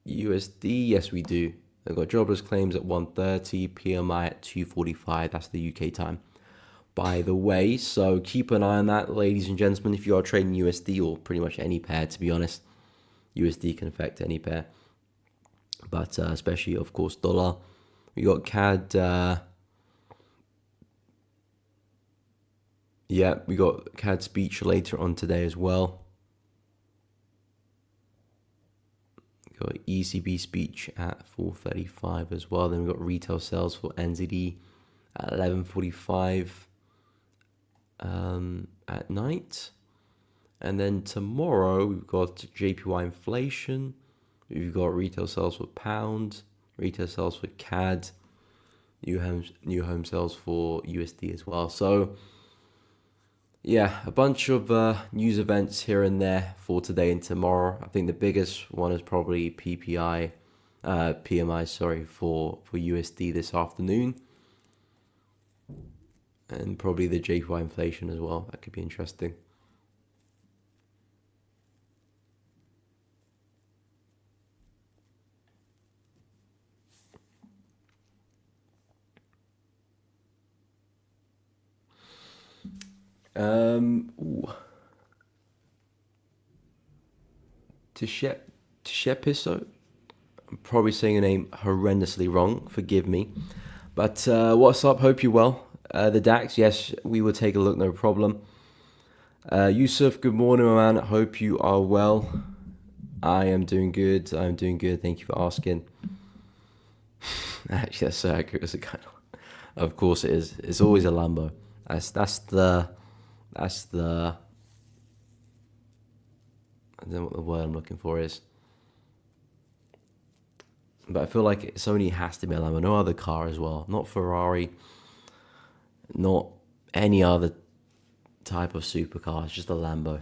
USD. Yes, we do. They've got jobless claims at 130, PMI at 245. That's the UK time, by the way. So keep an eye on that, ladies and gentlemen, if you are trading USD or pretty much any pair, to be honest. USD can affect any pair, but especially, of course, dollar. We got CAD. Yeah, we got CAD speech later on today as well. We got ECB speech at 4:35 as well. Then we got retail sales for NZD at 11:45 at night. And then tomorrow we've got JPY inflation. We've got retail sales for pound, retail sales for CAD, new home sales for USD as well. So yeah, a bunch of news events here and there for today and tomorrow. I think the biggest one is probably PMI, for USD this afternoon. And probably the JPY inflation as well. That could be interesting. Tishepiso. I'm probably saying your name horrendously wrong. Forgive me. But what's up? Hope you're well. The DAX, yes, we will take a look, no problem. Yusuf, good morning, my man. Hope you are well. I am doing good. Thank you for asking. Actually, that's so accurate as it kind of course it is. It's always a Lambo. That's the I don't know what the word I'm looking for is. But I feel like it's only has to be a Lambo. No other car as well. Not Ferrari. Not any other type of supercar. It's just a Lambo.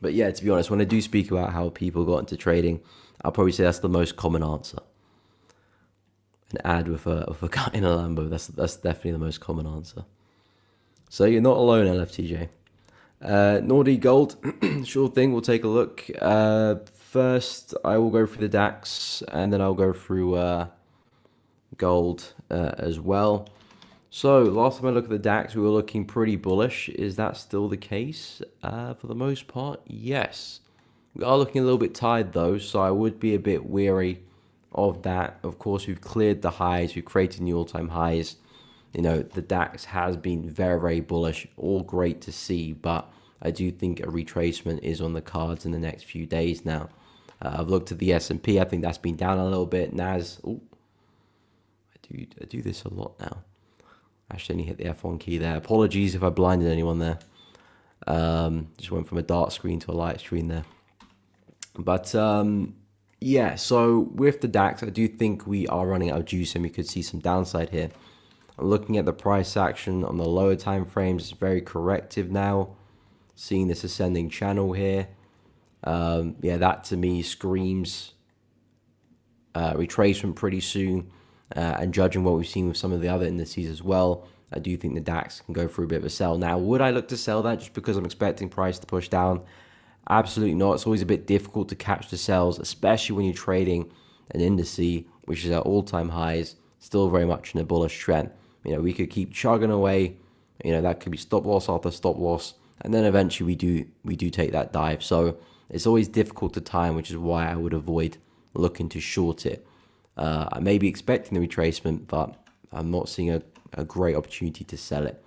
But yeah, to be honest, when I do speak about how people got into trading, I'll probably say that's the most common answer. An ad with a guy in a Lambo. That's definitely the most common answer. So you're not alone, LFTJ. Nordy Gold, sure thing. We'll take a look. First, I will go through the DAX, and then I'll go through gold as well. So last time I looked at the DAX, we were looking pretty bullish. Is that still the case? For the most part, yes. We are looking a little bit tired though, so I would be a bit weary of that. Of course, we've cleared the highs, we've created new all-time highs. The DAX has been very, very bullish. All great to see, but I do think a retracement is on the cards in the next few days now. I've looked at the S&P. I think that's been down a little bit. NAS, I do this a lot now. Actually, only hit the F1 key there. Apologies if I blinded anyone there. Just went from a dark screen to a light screen there. But yeah, so with the DAX, I do think we are running out of juice and we could see some downside here. Looking at the price action on the lower time frames, it's very corrective now. Seeing this ascending channel here. Yeah, that to me screams retracement pretty soon. And judging what we've seen with some of the other indices as well, I do think the DAX can go through a bit of a sell. Now, would I look to sell that just because I'm expecting price to push down? Absolutely not. It's always a bit difficult to catch the sells, especially when you're trading an indice which is at all-time highs, still very much in a bullish trend. You know, we could keep chugging away. You know, that could be stop loss after stop loss, and then eventually we do take that dive. So it's always difficult to time, which is why I would avoid looking to short it. I may be expecting the retracement, but I'm not seeing a great opportunity to sell it.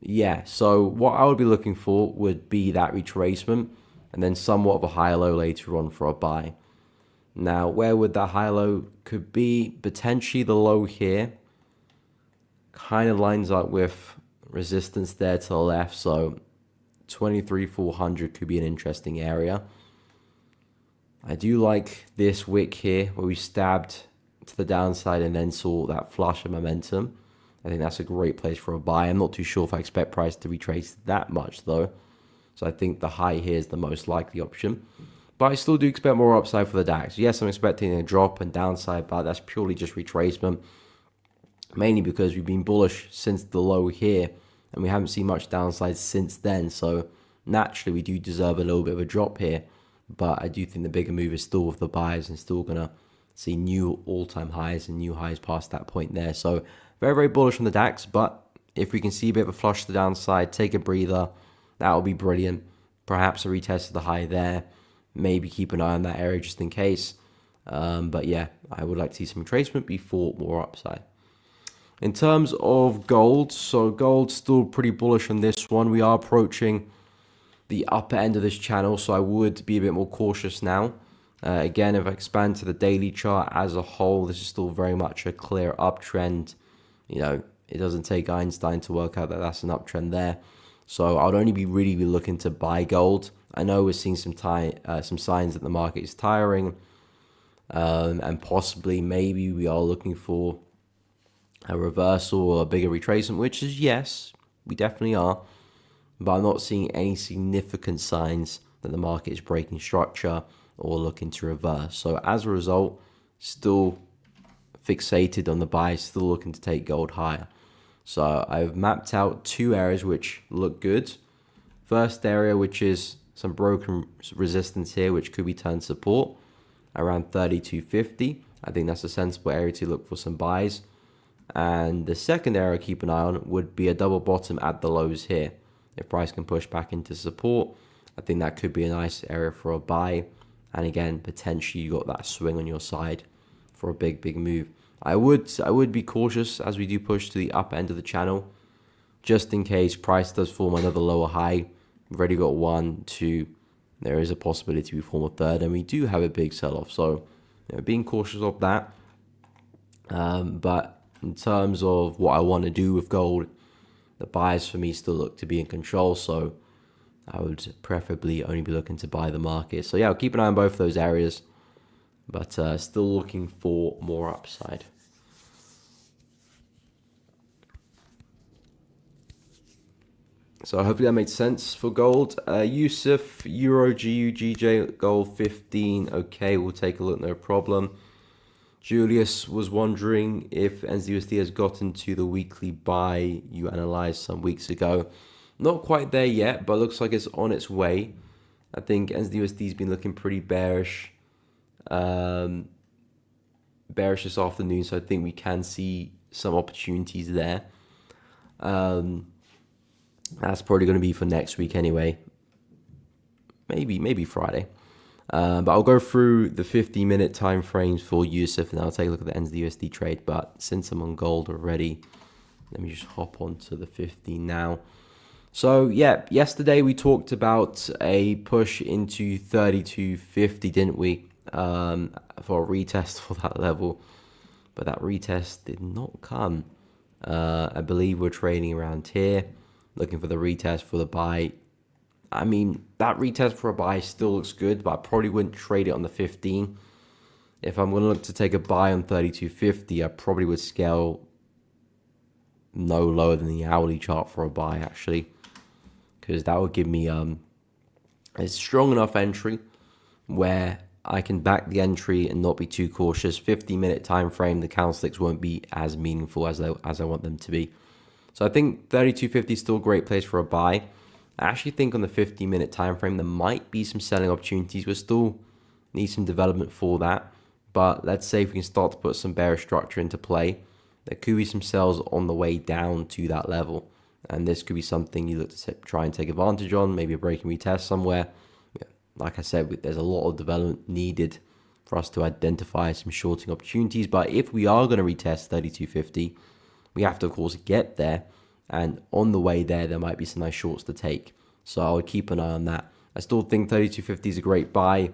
Yeah, so what I would be looking for would be that retracement and then somewhat of a high low later on for a buy. Now, where would that high low could be? Potentially the low here. Kind of lines up with resistance there to the left, so 23,400 could be an interesting area. I do like this wick here where we stabbed to the downside and then saw that flush of momentum. I think that's a great place for a buy. I'm not too sure if I expect price to retrace that much though. So I think the high here is the most likely option. But I still do expect more upside for the DAX. Yes, I'm expecting a drop and downside, but that's purely just retracement. Mainly because we've been bullish since the low here and we haven't seen much downside since then. So naturally we do deserve a little bit of a drop here. But I do think the bigger move is still with the buyers and still going to see new all-time highs and new highs past that point there. So very, very bullish on the DAX. But if we can see a bit of a flush to the downside, take a breather, that will be brilliant. Perhaps a retest of the high there. Maybe keep an eye on that area just in case. But yeah, I would like to see some retracement before more upside. In terms of gold, so gold's still pretty bullish on this one. We are approaching the upper end of this channel, so I would be a bit more cautious now. Again, if I expand to the daily chart as a whole, this is still very much a clear uptrend. You know, it doesn't take Einstein to work out that that's an uptrend there. So I would only be really looking to buy gold. I know we're seeing some signs that the market is tiring, and possibly maybe we are looking for a reversal or a bigger retracement, which is yes, we definitely are. But I'm not seeing any significant signs that the market is breaking structure or looking to reverse. So as a result, still fixated on the buy, still looking to take gold higher. So I've mapped out two areas which look good. First area, which is some broken resistance here, which could be turned support around 32.50. I think that's a sensible area to look for some buys. And the second area to keep an eye on would be a double bottom at the lows here. If price can push back into support, I think that could be a nice area for a buy. And again, potentially you got that swing on your side for a big move. I would be cautious as we do push to the upper end of the channel, just in case price does form another lower high. We've already got 1, 2. There is a possibility we form a third, and we do have a big sell-off. So, you know, being cautious of that. But in terms of what I want to do with gold, the buys for me still look to be in control. So I would preferably only be looking to buy the market. So yeah, I'll keep an eye on both of those areas, but still looking for more upside. So hopefully that makes sense for gold. Yusuf, Euro, GU, GJ, gold 15. Okay, we'll take a look, no problem. Julius was wondering if NZUSD has gotten to the weekly buy you analyzed some weeks ago. Not quite there yet, but looks like it's on its way. I think NZUSD has been looking pretty bearish. Bearish this afternoon, so I think we can see some opportunities there. That's probably going to be for next week anyway. Maybe Friday. But I'll go through the 50-minute time frames for Yusuf, and I'll take a look at the NZUSD trade. But since I'm on gold already, let me just hop onto the 50 now. So yeah, yesterday we talked about a push into 32.50, didn't we? For a retest for that level, but that retest did not come. I believe we're trading around here. looking for the retest for the buy. I mean, that retest for a buy still looks good, but I probably wouldn't trade it on the 15. If I'm going to look to take a buy on 32.50, I probably would scale no lower than the hourly chart for a buy, actually, because that would give me a strong enough entry where I can back the entry and not be too cautious. 50-minute time frame, the candlesticks won't be as meaningful as I want them to be. So I think 32.50 is still a great place for a buy. I actually think on the 50-minute time frame there might be some selling opportunities. We still need some development for that. But let's say if we can start to put some bearish structure into play, there could be some sells on the way down to that level. And this could be something you look to try and take advantage on, maybe a break and retest somewhere. Yeah, like I said, there's a lot of development needed for us to identify some shorting opportunities. But if we are going to retest 32.50, we have to, of course, get there. And on the way there might be some nice shorts to take. So I would keep an eye on that. I still think 32.50 is a great buy.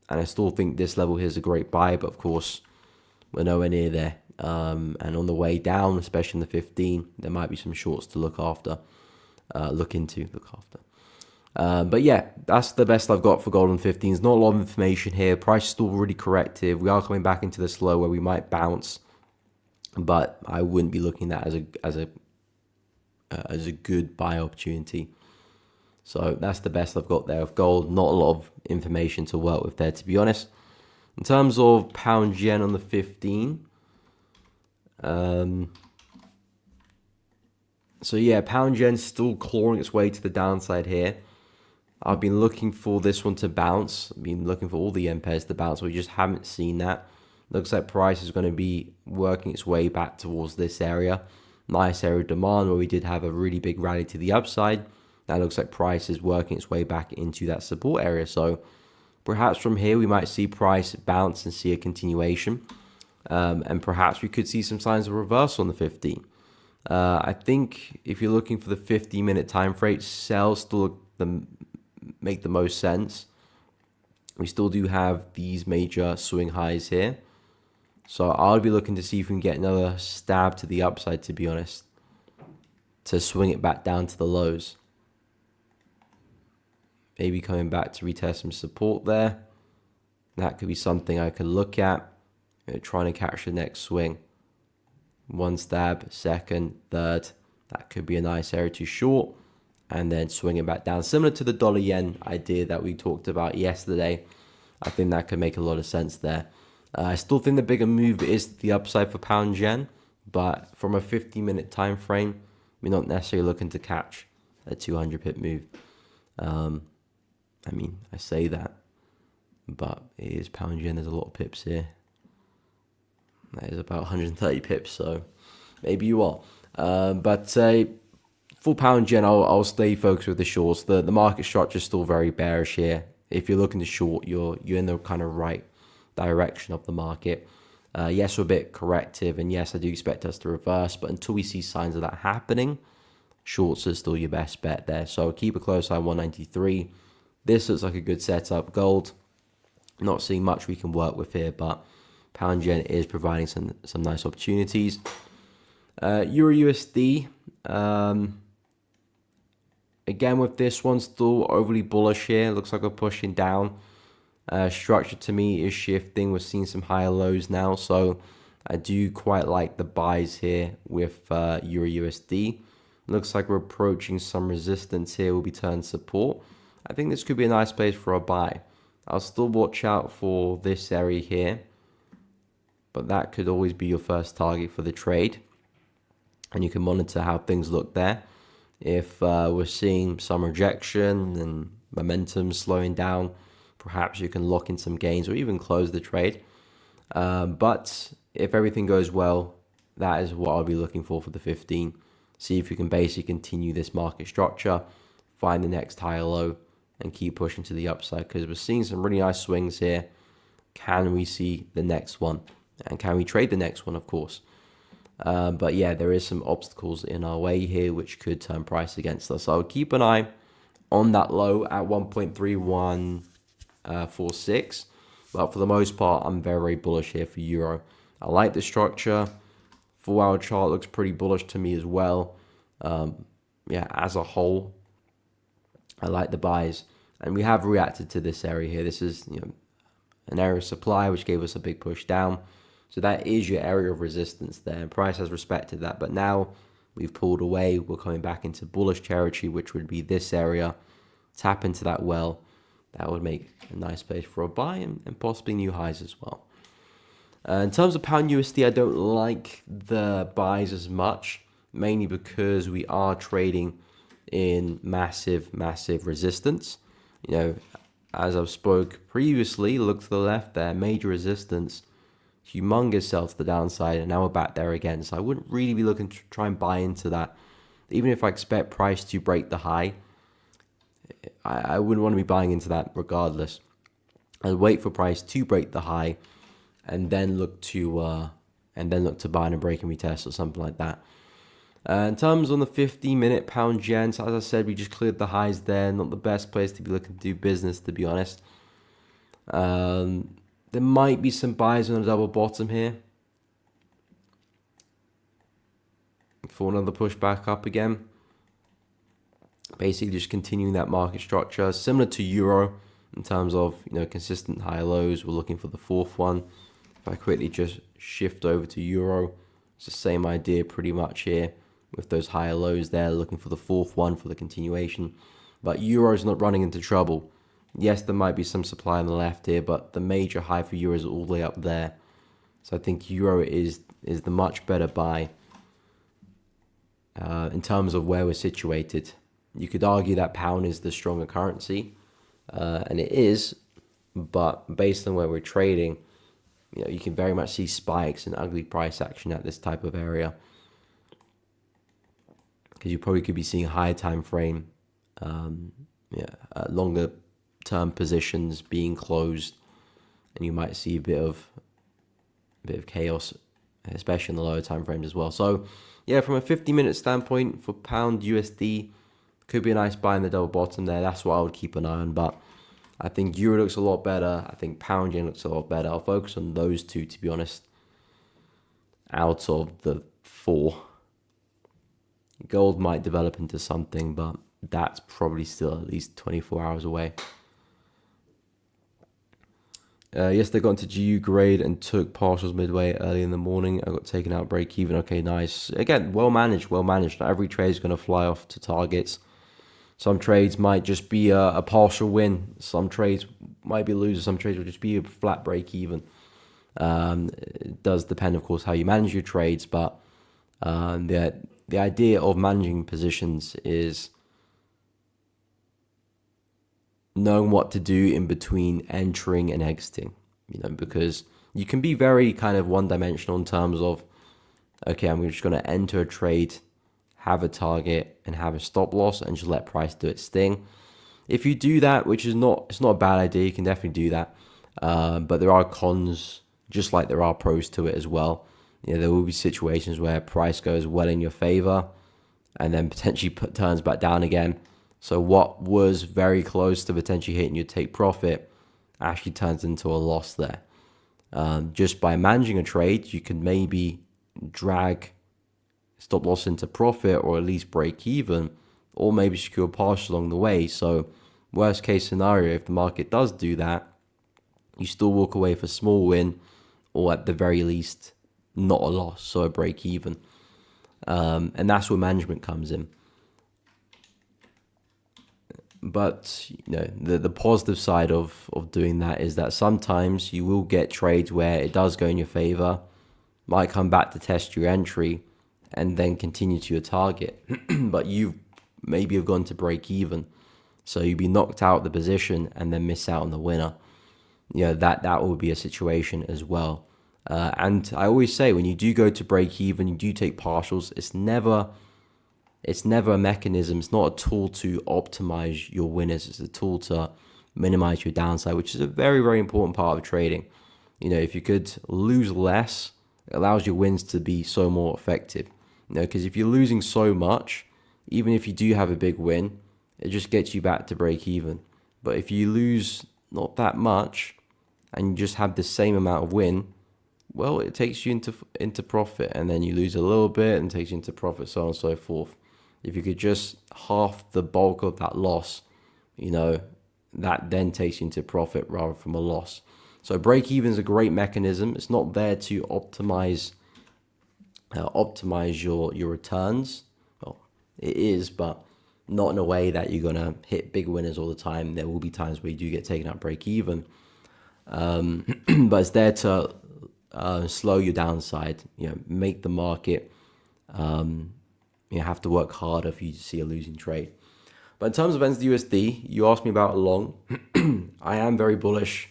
And I still think this level here is a great buy, but of course, we're nowhere near there. And on the way down, especially in the 15, there might be some shorts to look after, look after. But yeah, that's the best I've got for gold on 15s. Not a lot of information here. Price is still really corrective. We are coming back into this low where we might bounce, but I wouldn't be looking at that as a good buy opportunity. So that's the best I've got there of gold. Not a lot of information to work with there, to be honest. In terms of pound yen on the 15, so yeah, pound yen still clawing its way to the downside here. I've been looking for this one to bounce. I've been looking for all the yen pairs to bounce. We just haven't seen that. Looks like price is going to be working its way back towards this area. Nice area of demand where we did have a really big rally to the upside. Now looks like price is working its way back into that support area. So perhaps from here we might see price bounce and see a continuation. And perhaps we could see some signs of reversal on the 15. I think if you're looking for the 50-minute time frame, sells still make the most sense. We still do have these major swing highs here. So I'll be looking to see if we can get another stab to the upside, to be honest, to swing it back down to the lows. Maybe coming back to retest some support there. That could be something I can look at. Trying to catch the next swing. One stab, second, third. That could be a nice area to short. And then swing it back down. Similar to the dollar yen idea that we talked about yesterday. I think that could make a lot of sense there. I still think the bigger move is the upside for pound yen. But from a 50-minute time frame, we're not necessarily looking to catch a 200 pip move. I mean, I say that, but it is pound yen. There's a lot of pips here. That is about 130 pips, so maybe you are. But for pound yen, I'll stay focused with the shorts. The market structure is still very bearish here. If you're looking to short, you're in the kind of right direction of the market. Yes, we're a bit corrective, and yes, I do expect us to reverse, but until we see signs of that happening, shorts are still your best bet there. So keep a close eye on 193. This looks like a good setup. Gold, not seeing much we can work with here, but pound yen is providing some nice opportunities. Euro USD, again with this one, still overly bullish here. Looks like we're pushing down. Structure to me is shifting. We're seeing some higher lows now, so I do quite like the buys here with Euro USD. Looks like we're approaching some resistance here. Will be turned support. I think this could be a nice place for a buy. I'll still watch out for this area here, but that could always be your first target for the trade. And you can monitor how things look there. If we're seeing some rejection and momentum slowing down, perhaps you can lock in some gains or even close the trade. But if everything goes well, that is what I'll be looking for the 15. See if you can basically continue this market structure, find the next higher low, and keep pushing to the upside, because we're seeing some really nice swings here. Can we see the next one? And can we trade the next one, of course? But yeah, there is some obstacles in our way here which could turn price against us. So I'll keep an eye on that low at 1.3146. But for the most part, I'm very, very bullish here for euro. I like the structure. 4-hour chart looks pretty bullish to me as well. Yeah, as a whole, I like the buys, and we have reacted to this area here. This is, an area of supply which gave us a big push down. So that is your area of resistance there, and price has respected that. But now we've pulled away. We're coming back into bullish territory, which would be this area. Tap into that well. That would make a nice place for a buy and possibly new highs as well. In terms of pound USD, I don't like the buys as much, mainly because we are trading in massive resistance. As I've spoke previously, look to the left there, major resistance, humongous sell to the downside, and now we're back there again. So I wouldn't really be looking to try and buy into that. Even if I expect price to break the high, I wouldn't want to be buying into that regardless. I'd wait for price to break the high, and then look to buy in a break and retest or something like that. In terms on the 15-minute pound yen, so as I said, we just cleared the highs there. Not the best place to be looking to do business, to be honest. There might be some buys on a double bottom here for another push back up again. Basically just continuing that market structure, similar to Euro in terms of consistent high lows. We're looking for the fourth one. If I quickly just shift over to Euro, it's the same idea pretty much here with those higher lows there, looking for the fourth one for the continuation. But Euro's not running into trouble. Yes, there might be some supply on the left here, but the major high for Euro is all the way up there. So I think Euro is the much better buy in terms of where we're situated. You could argue that pound is the stronger currency, and it is, but based on where we're trading, you can very much see spikes and ugly price action at this type of area. Because you probably could be seeing higher time frame, longer term positions being closed, and you might see a bit of chaos, especially in the lower time frames as well. So yeah, from a 50-minute standpoint for pound USD, could be a nice buy in the double bottom there. That's what I would keep an eye on. But I think Euro looks a lot better. I think pound yen looks a lot better. I'll focus on those two, to be honest, out of the four. Gold might develop into something, but that's probably still at least 24 hours away. Yesterday got into GU grade and took partials midway early in the morning. I got taken out break even. Okay, nice. Again, well managed. Not every trade is going to fly off to targets. Some trades might just be a partial win. Some trades might be losers. Some trades will just be a flat break even. It does depend, of course, how you manage your trades, but the idea of managing positions is knowing what to do in between entering and exiting, because you can be very kind of one-dimensional in terms of, okay, I'm just going to enter a trade, have a target, and have a stop loss, and just let price do its thing. If you do that, it's not a bad idea, you can definitely do that. But there are cons, just like there are pros to it as well. There will be situations where price goes well in your favor and then potentially turns back down again. So what was very close to potentially hitting your take profit actually turns into a loss there. Just by managing a trade, you can maybe drag stop loss into profit, or at least break even, or maybe secure partial along the way. So worst case scenario, if the market does do that, you still walk away with a small win, or at the very least not a loss, so a break even. And that's where management comes in. But the positive side of doing that is that sometimes you will get trades where it does go in your favor, might come back to test your entry, and then continue to your target. But you maybe have gone to break even, so you'd be knocked out of the position and then miss out on the winner. That will be a situation as well. And I always say, when you do go to break even, you do take partials. It's never a mechanism. It's not a tool to optimize your winners. It's a tool to minimize your downside, which is a very, very important part of trading. If you could lose less, it allows your wins to be so more effective. Because if you're losing so much, even if you do have a big win, it just gets you back to break even. But if you lose not that much and you just have the same amount of win, well, it takes you into profit, and then you lose a little bit and takes you into profit, so on and so forth. if you could just half the bulk of that loss, you know, that then takes you into profit rather from a loss. So break even is a great mechanism. It's not there to optimize your returns. Well, it is, but not in a way that you're gonna hit big winners all the time. There will be times where you do get taken out break even, but it's there to slow your downside. You know, make the market have to work harder for you to see a losing trade. But in terms of NZD/USD, you asked me about a long. I am very bullish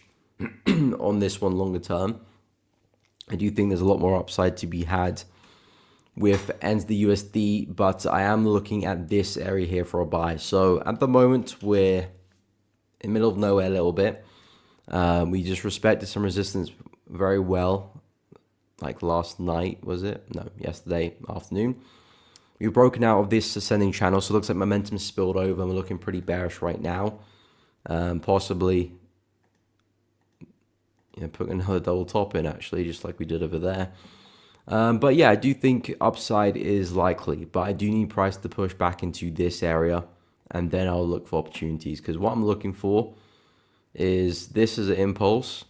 on this one longer term. I do think there's a lot more upside to be had with NZD/USD, but I am looking at this area here for a buy. So at the moment, we're in the middle of nowhere a little bit. We just respected some resistance very well, like last night, was it? No, yesterday afternoon. We've broken out of this ascending channel, so it looks like momentum spilled over and we're looking pretty bearish right now. Possibly, putting another double top in actually, just like we did over there. But yeah, I do think upside is likely, but I do need price to push back into this area, and then I'll look for opportunities, because what I'm looking for is this as an impulse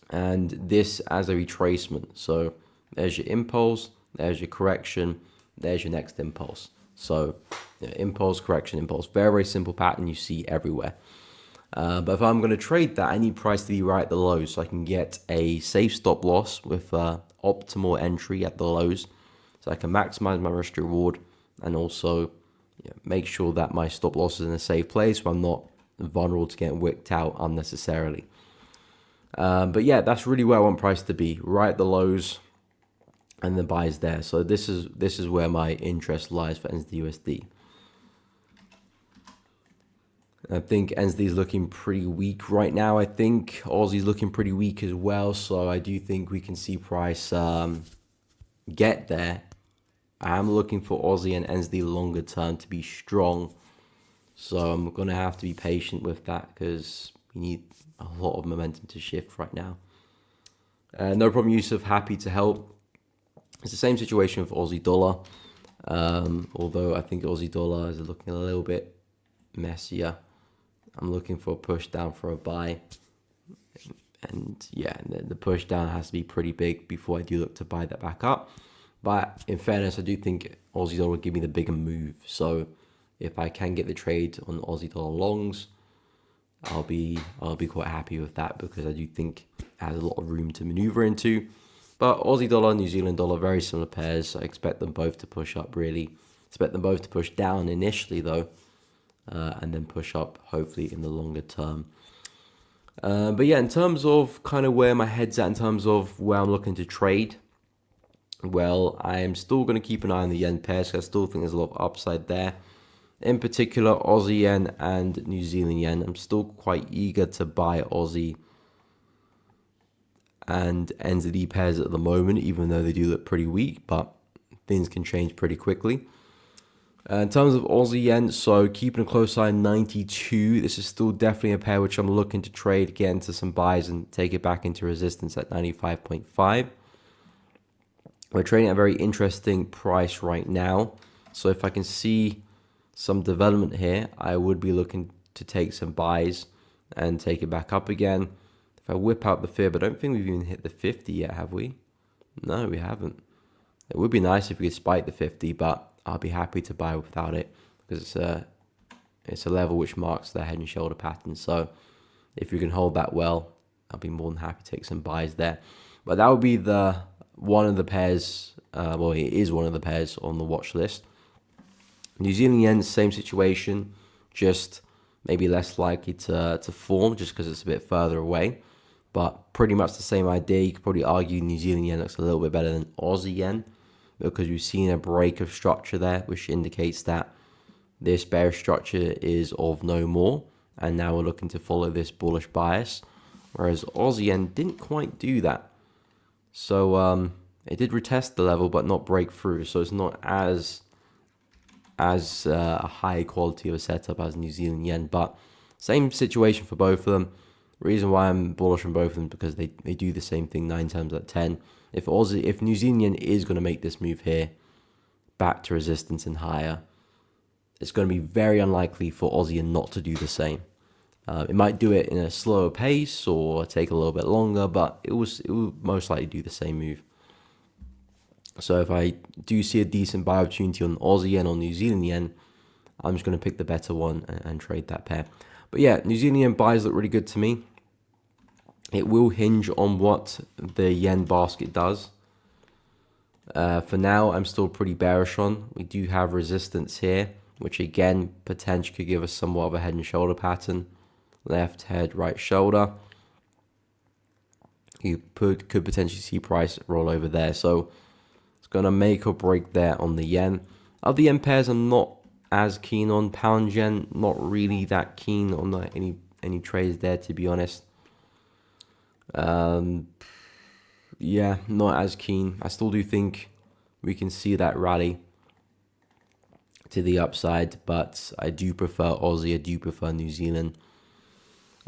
and this as a retracement. So there's your impulse, there's your correction, there's your next impulse. So impulse, correction, impulse, very, very simple pattern you see everywhere. But if I'm going to trade that, I need price to be right at the lows so I can get a safe stop loss with optimal entry at the lows, so I can maximize my risk to reward and also make sure that my stop loss is in a safe place where I'm not vulnerable to getting wicked out unnecessarily. But yeah, that's really where I want price to be, right at the lows, and the buys there. So this is where my interest lies for NZD/USD. I think NZD is looking pretty weak right now. I think Aussie is looking pretty weak as well. So I do think we can see price get there. I am looking for Aussie and NZD longer term to be strong. So I'm going to have to be patient with that because we need a lot of momentum to shift right now. No problem, Yusuf. Happy to help. It's the same situation with Aussie dollar. Although I think Aussie dollar is looking a little bit messier. I'm looking for a push down for a buy. And yeah, the push down has to be pretty big before I do look to buy that back up. But in fairness, I do think Aussie dollar will give me the bigger move. So if I can get the trade on Aussie dollar longs, I'll be quite happy with that, because I do think it has a lot of room to maneuver into. But Aussie dollar, New Zealand dollar, very similar pairs. So I expect them both to push up, really. Expect them both to push down initially, though, and then push up, hopefully, in the longer term. But yeah, in terms of kind of where my head's at, in terms of where I'm looking to trade, well, I am still going to keep an eye on the yen pairs, because I still think there's a lot of upside there. In particular, Aussie yen and New Zealand yen. I'm still quite eager to buy Aussie and NZD pairs at the moment, even though they do look pretty weak, but things can change pretty quickly. In terms of Aussie yen, so keeping a close eye on 92. This is still definitely a pair which I'm looking to trade, get into some buys and take it back into resistance at 95.5. We're trading at a very interesting price right now. So if I can see some development here, I would be looking to take some buys and take it back up again. If I whip out the fib, I don't think we've even hit the 50 yet, have we? No, we haven't. It would be nice if we could spike the 50, but I'll be happy to buy without it, because it's a level which marks the head and shoulder pattern. So if you can hold that well, I'll be more than happy to take some buys there. But that would be one of the pairs, well, it is one of the pairs on the watch list. New Zealand yen, same situation, just maybe less likely to form just because it's a bit further away. But pretty much the same idea. You could probably argue New Zealand yen looks a little bit better than Aussie yen, because we've seen a break of structure there, which indicates that this bearish structure is of no more. And now we're looking to follow this bullish bias, whereas Aussie yen didn't quite do that. So it did retest the level, but not break through. So it's not as a high quality of a setup as New Zealand yen, but same situation for both of them. Reason why I'm bullish on both of them, because they do the same thing 9 times out of 10. If New Zealand yen is going to make this move here, back to resistance and higher, it's going to be very unlikely for Aussie not to do the same. It might do it in a slower pace or take a little bit longer, but it will most likely do the same move. So if I do see a decent buy opportunity on Aussie yen or New Zealand yen, I'm just going to pick the better one and trade that pair. But yeah, New Zealand yen buys look really good to me. It will hinge on what the yen basket does. For now, I'm still pretty bearish on. We do have resistance here, which again, potentially could give us somewhat of a head and shoulder pattern. Left head, right shoulder. You could potentially see price roll over there. So it's going to make or break there on the yen. Other yen pairs I'm not as keen on. Pound yen, not really that keen on any trades there, to be honest. Yeah, not as keen. I still do think we can see that rally to the upside, but I do prefer Aussie, I do prefer New Zealand.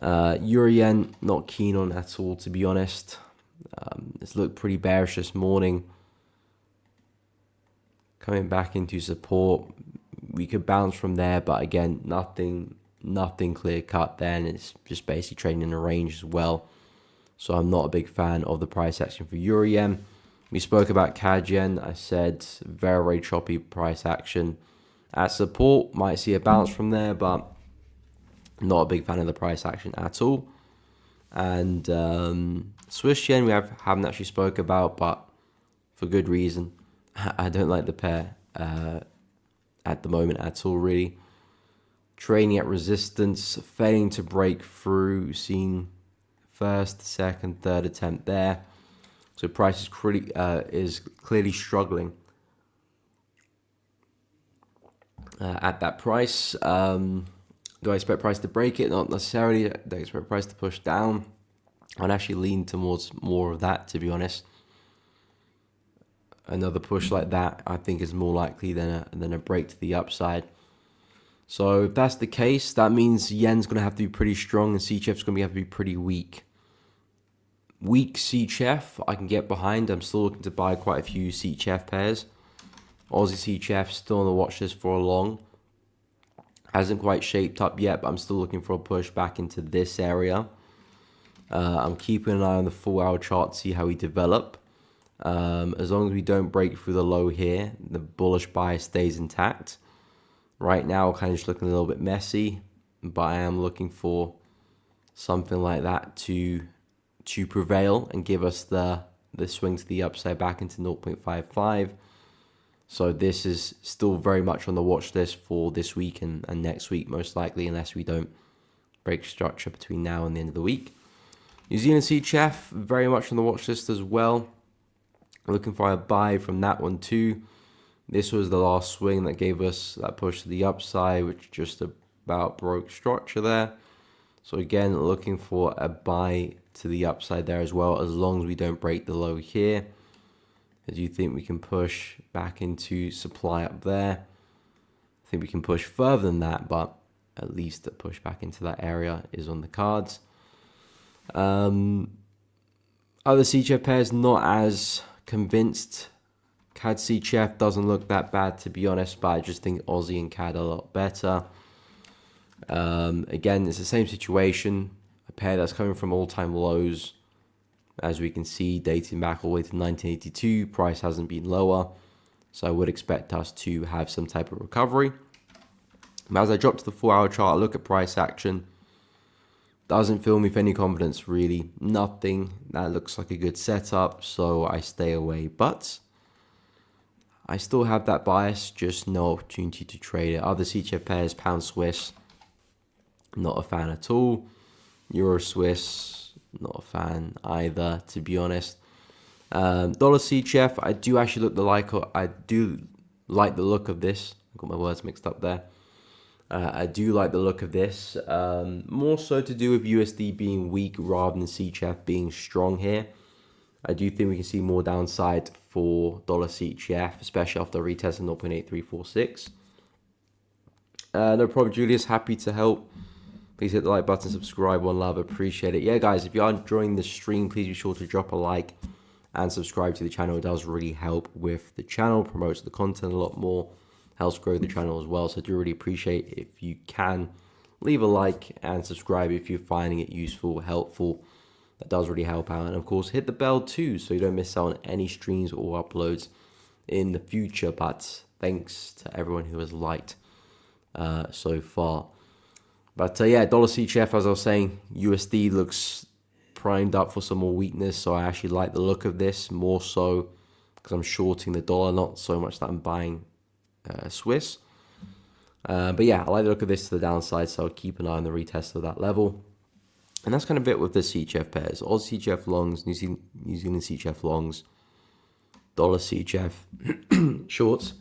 Euro yen, not keen on at all, to be honest. It's looked pretty bearish this morning. Coming back into support, we could bounce from there, but again, nothing clear cut there, and it's just basically trading in a range as well. So I'm not a big fan of the price action for Euro yen. We spoke about CAD yen. I said very, very choppy price action. At support, might see a bounce from there, but not a big fan of the price action at all. And Swiss yen we haven't actually spoke about, but for good reason. I don't like the pair at the moment at all, really. Trading at resistance, failing to break through, seeing first, second, third attempt there. So price is clearly struggling at that price. Do I expect price to break it? Not necessarily. I don't expect price to push down. I'd actually lean towards more of that, to be honest. Another push like that, I think, is more likely than a break to the upside. So if that's the case, that means yen's going to have to be pretty strong and CHF's going to have to be pretty weak. Weak CHF, I can get behind. I'm still looking to buy quite a few CHF pairs. Aussie CHF still on the watch list for a long. Hasn't quite shaped up yet, but I'm still looking for a push back into this area. I'm keeping an eye on the 4-hour chart to see how we develop. As long as we don't break through the low here, the bullish bias stays intact. Right now, kind of just looking a little bit messy, but I am looking for something like that to prevail and give us the swing to the upside back into 0.55. So this is still very much on the watch list for this week and next week, most likely, unless we don't break structure between now and the end of the week. New Zealand CHF, very much on the watch list as well. Looking for a buy from that one too. This was the last swing that gave us that push to the upside, which just about broke structure there. So again, looking for a buy to the upside there as well, as long as we don't break the low here. I do think we can push back into supply up there. I think we can push further than that, but at least a push back into that area is on the cards. Other CHF pairs, not as convinced. CAD CHF doesn't look that bad, to be honest, but I just think Aussie and CAD are a lot better. Again, it's the same situation. A pair that's coming from all-time lows. As we can see, dating back all the way to 1982, price hasn't been lower. So I would expect us to have some type of recovery. But as I drop to the 4-hour chart, look at price action. Doesn't fill me with any confidence, really. Nothing that looks like a good setup, so I stay away. But I still have that bias, just no opportunity to trade it. Other CHF pairs, Pound Swiss, not a fan at all. Euro Swiss, not a fan either, to be honest. Dollar CHF, I do actually like the look of this. I got my words mixed up there. I do like the look of this. More so to do with USD being weak rather than CHF being strong here. I do think we can see more downside for dollar CHF, especially after retesting 0.8346. No problem, Julius. Happy to help. Please hit the like button, subscribe, one love, appreciate it. Yeah, guys, if you are enjoying the stream, please be sure to drop a like and subscribe to the channel. It does really help with the channel, promotes the content a lot more, helps grow the channel as well. So I do really appreciate if you can leave a like and subscribe if you're finding it useful, helpful. That does really help out. And of course, hit the bell too, so you don't miss out on any streams or uploads in the future. But thanks to everyone who has liked so far. But yeah, dollar CHF, as I was saying, USD looks primed up for some more weakness. So I actually like the look of this more so because I'm shorting the dollar, not so much that I'm buying Swiss. But yeah, I like the look of this to the downside, so I'll keep an eye on the retest of that level. And that's kind of it with the CHF pairs. Aussie CHF longs, New Zealand CHF longs, dollar CHF shorts.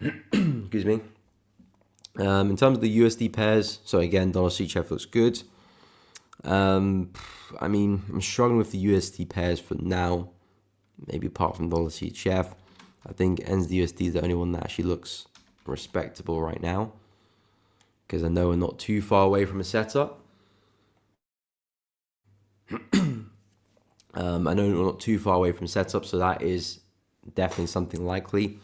Excuse me. In terms of the USD pairs, so again, dollar CHF looks good. I mean, I'm struggling with the USD pairs for now, maybe apart from dollar CHF. I think NZD is the only one that actually looks respectable right now, because I know we're not too far away from a setup. I know we're not too far away from setup, so that is definitely something likely.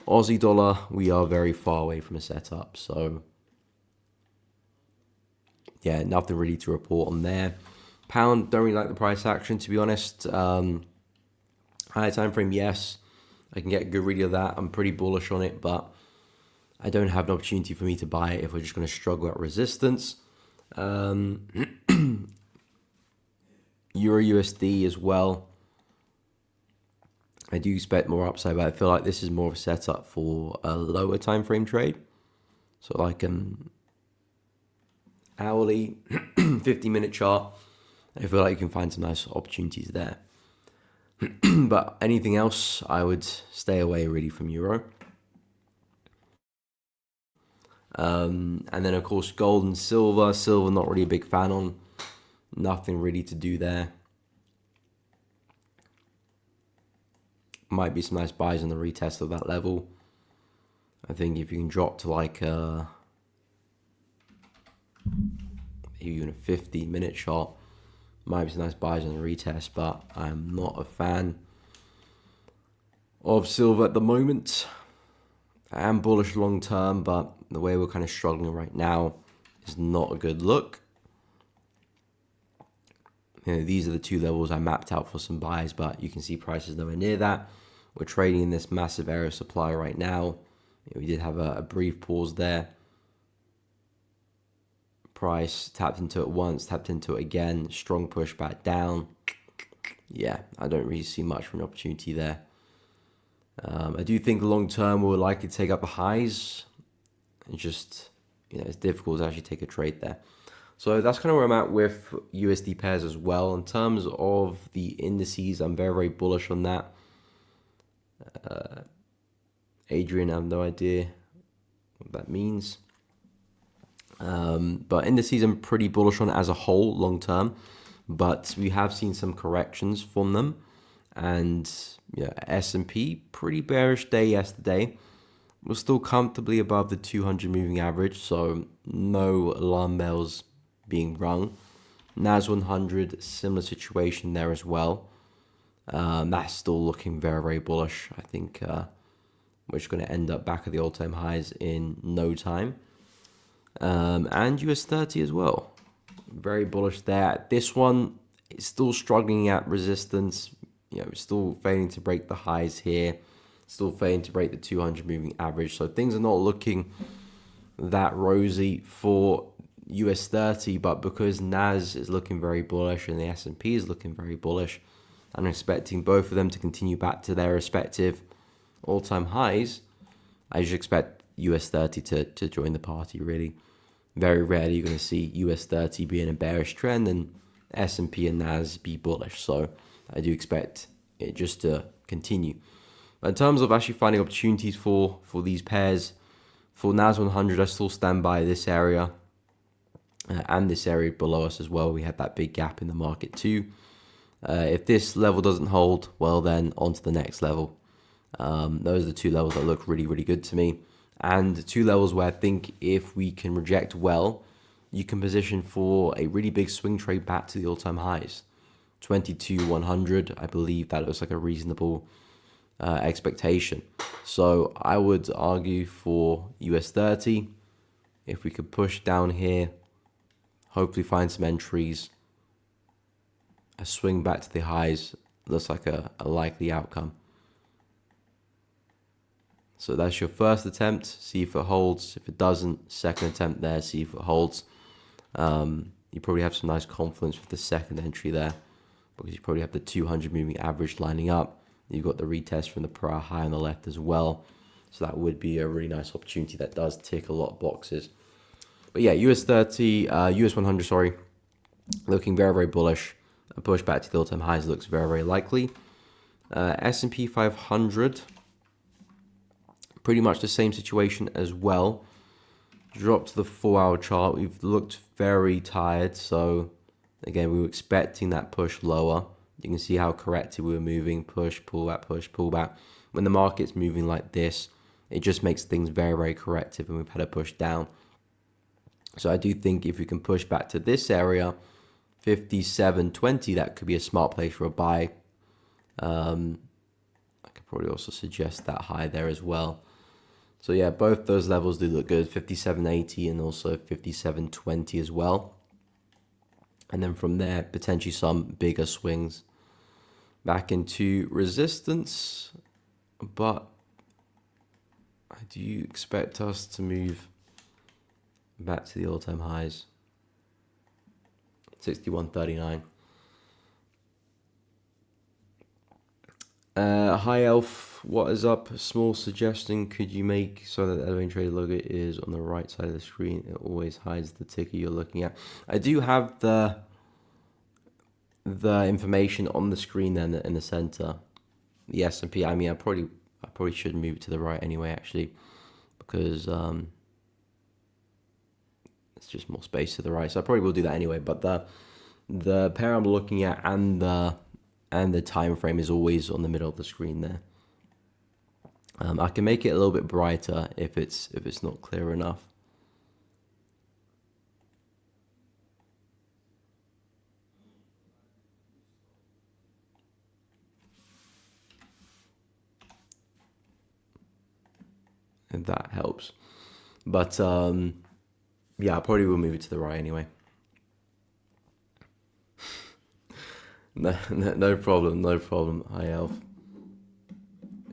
Aussie dollar, we are very far away from a setup, so yeah, nothing really to report on there. Pound, don't really like the price action, to be honest. Higher time frame, yes, I can get a good read of that. I'm pretty bullish on it, but I don't have an opportunity for me to buy it if we're just going to struggle at resistance. Euro USD as well. I do expect more upside, but I feel like this is more of a setup for a lower time frame trade. So like hourly, 50-minute chart. I feel like you can find some nice opportunities there. But anything else, I would stay away really from Euro. And then of course gold and silver. Silver, not really a big fan on. Nothing really to do there. Might be some nice buys on the retest of that level. I think if you can drop to like maybe even a 50-minute chart, might be some nice buys on the retest, but I'm not a fan of silver at the moment. I am bullish long term, but the way we're kind of struggling right now is not a good look. You know, these are the two levels I mapped out for some buys, but you can see prices nowhere near that. We're trading in this massive area of supply right now. We did have a brief pause there. Price tapped into it once, tapped into it again, strong push back down. Yeah, I don't really see much of an opportunity there. I do think long term we'll likely take up the highs. It's just, it's difficult to actually take a trade there. So that's kind of where I'm at with USD pairs as well. In terms of the indices, I'm very, very bullish on that. Adrian, I have no idea what that means. But indices I'm pretty bullish on as a whole long term. But we have seen some corrections from them. And yeah, S&P, pretty bearish day yesterday. We're still comfortably above the 200 moving average, so no alarm bells being rung. NAS 100, similar situation there as well. That's still looking very, very bullish. I think we're just going to end up back at the all-time highs in no time. And US 30 as well. Very bullish there. This one is still struggling at resistance. Still failing to break the highs here. Still failing to break the 200 moving average. So things are not looking that rosy for US 30, but because NAS is looking very bullish and the S&P is looking very bullish, I'm expecting both of them to continue back to their respective all-time highs. I just expect US 30 to join the party, really. Very rarely you're going to see US 30 be in a bearish trend and S&P and NAS be bullish. So I do expect it just to continue. But in terms of actually finding opportunities for these pairs, for NAS 100, I still stand by this area and this area below us as well. We had that big gap in the market too. If this level doesn't hold, well then on to the next level. Those are the two levels that look really, really good to me. And two levels where I think if we can reject well, you can position for a really big swing trade back to the all-time highs. 22,100. I believe that looks like a reasonable expectation. So I would argue for US 30. If we could push down here, hopefully find some entries, a swing back to the highs looks like a likely outcome. So that's your first attempt, see if it holds. If it doesn't, second attempt there, see if it holds. You probably have some nice confidence with the second entry there, because you probably have the 200 moving average lining up. You've got the retest from the prior high on the left as well. So that would be a really nice opportunity that does tick a lot of boxes. But yeah, US 30, US 100, sorry, looking very, very bullish. A push back to the all-time highs looks very, very likely. S&P 500, pretty much the same situation as well. Drop to the 4-hour chart. We've looked very tired. So again, we were expecting that push lower. You can see how corrected we were moving. Push, pull back. When the market's moving like this, it just makes things very, very corrective, and we've had a push down. So I do think if we can push back to this area, 57.20, that could be a smart place for a buy. I could probably also suggest that high there as well. So yeah, both those levels do look good, 57.80 and also 57.20 as well. And then from there, potentially some bigger swings back into resistance. But do you expect us to move back to the all-time highs? 61.39. Hi Elf, what is up? Small suggestion could you make so that the elevator trader logo is on the right side of the screen? It always hides the ticker you're looking at. I do have the information on the screen then in the center. The S&P. I mean, I probably should move it to the right anyway, actually, because it's just more space to the right. So I probably will do that anyway. But the pair I'm looking at and the time frame is always on the middle of the screen there. I can make it a little bit brighter if it's not clear enough. If that helps. But yeah, I probably will move it to the right anyway. No problem. Hi Elf.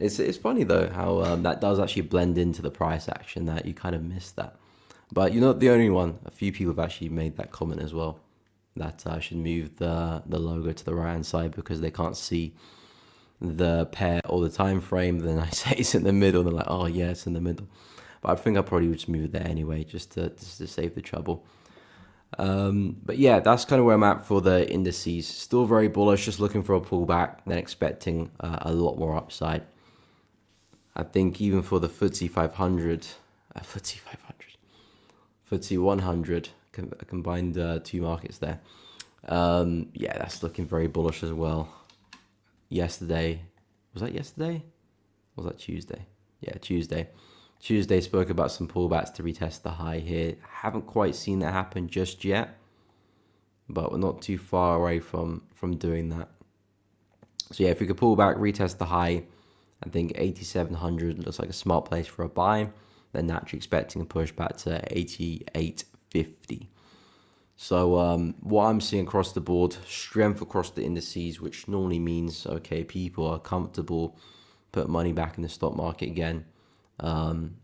It's funny though how that does actually blend into the price action, that you kind of miss that. But you're not the only one. A few people have actually made that comment as well, that I should move the logo to the right hand side because they can't see the pair or the time frame. Then I say it's in the middle, and they're like, oh yeah, it's in the middle. But I think I probably would just move it there anyway, just to save the trouble. But yeah, that's kind of where I'm at for the indices. Still very bullish, just looking for a pullback, then expecting a lot more upside. I think even for the FTSE 500, FTSE 100, combined two markets there. Yeah, that's looking very bullish as well. Yesterday, was that yesterday? Or was that Tuesday? Yeah, Tuesday. Tuesday spoke about some pullbacks to retest the high here. Haven't quite seen that happen just yet, but we're not too far away from doing that. So yeah, if we could pull back, retest the high, I think 8,700 looks like a smart place for a buy. Then naturally expecting a push back to 88.50. So what I'm seeing across the board, strength across the indices, which normally means, okay, people are comfortable, put money back in the stock market again.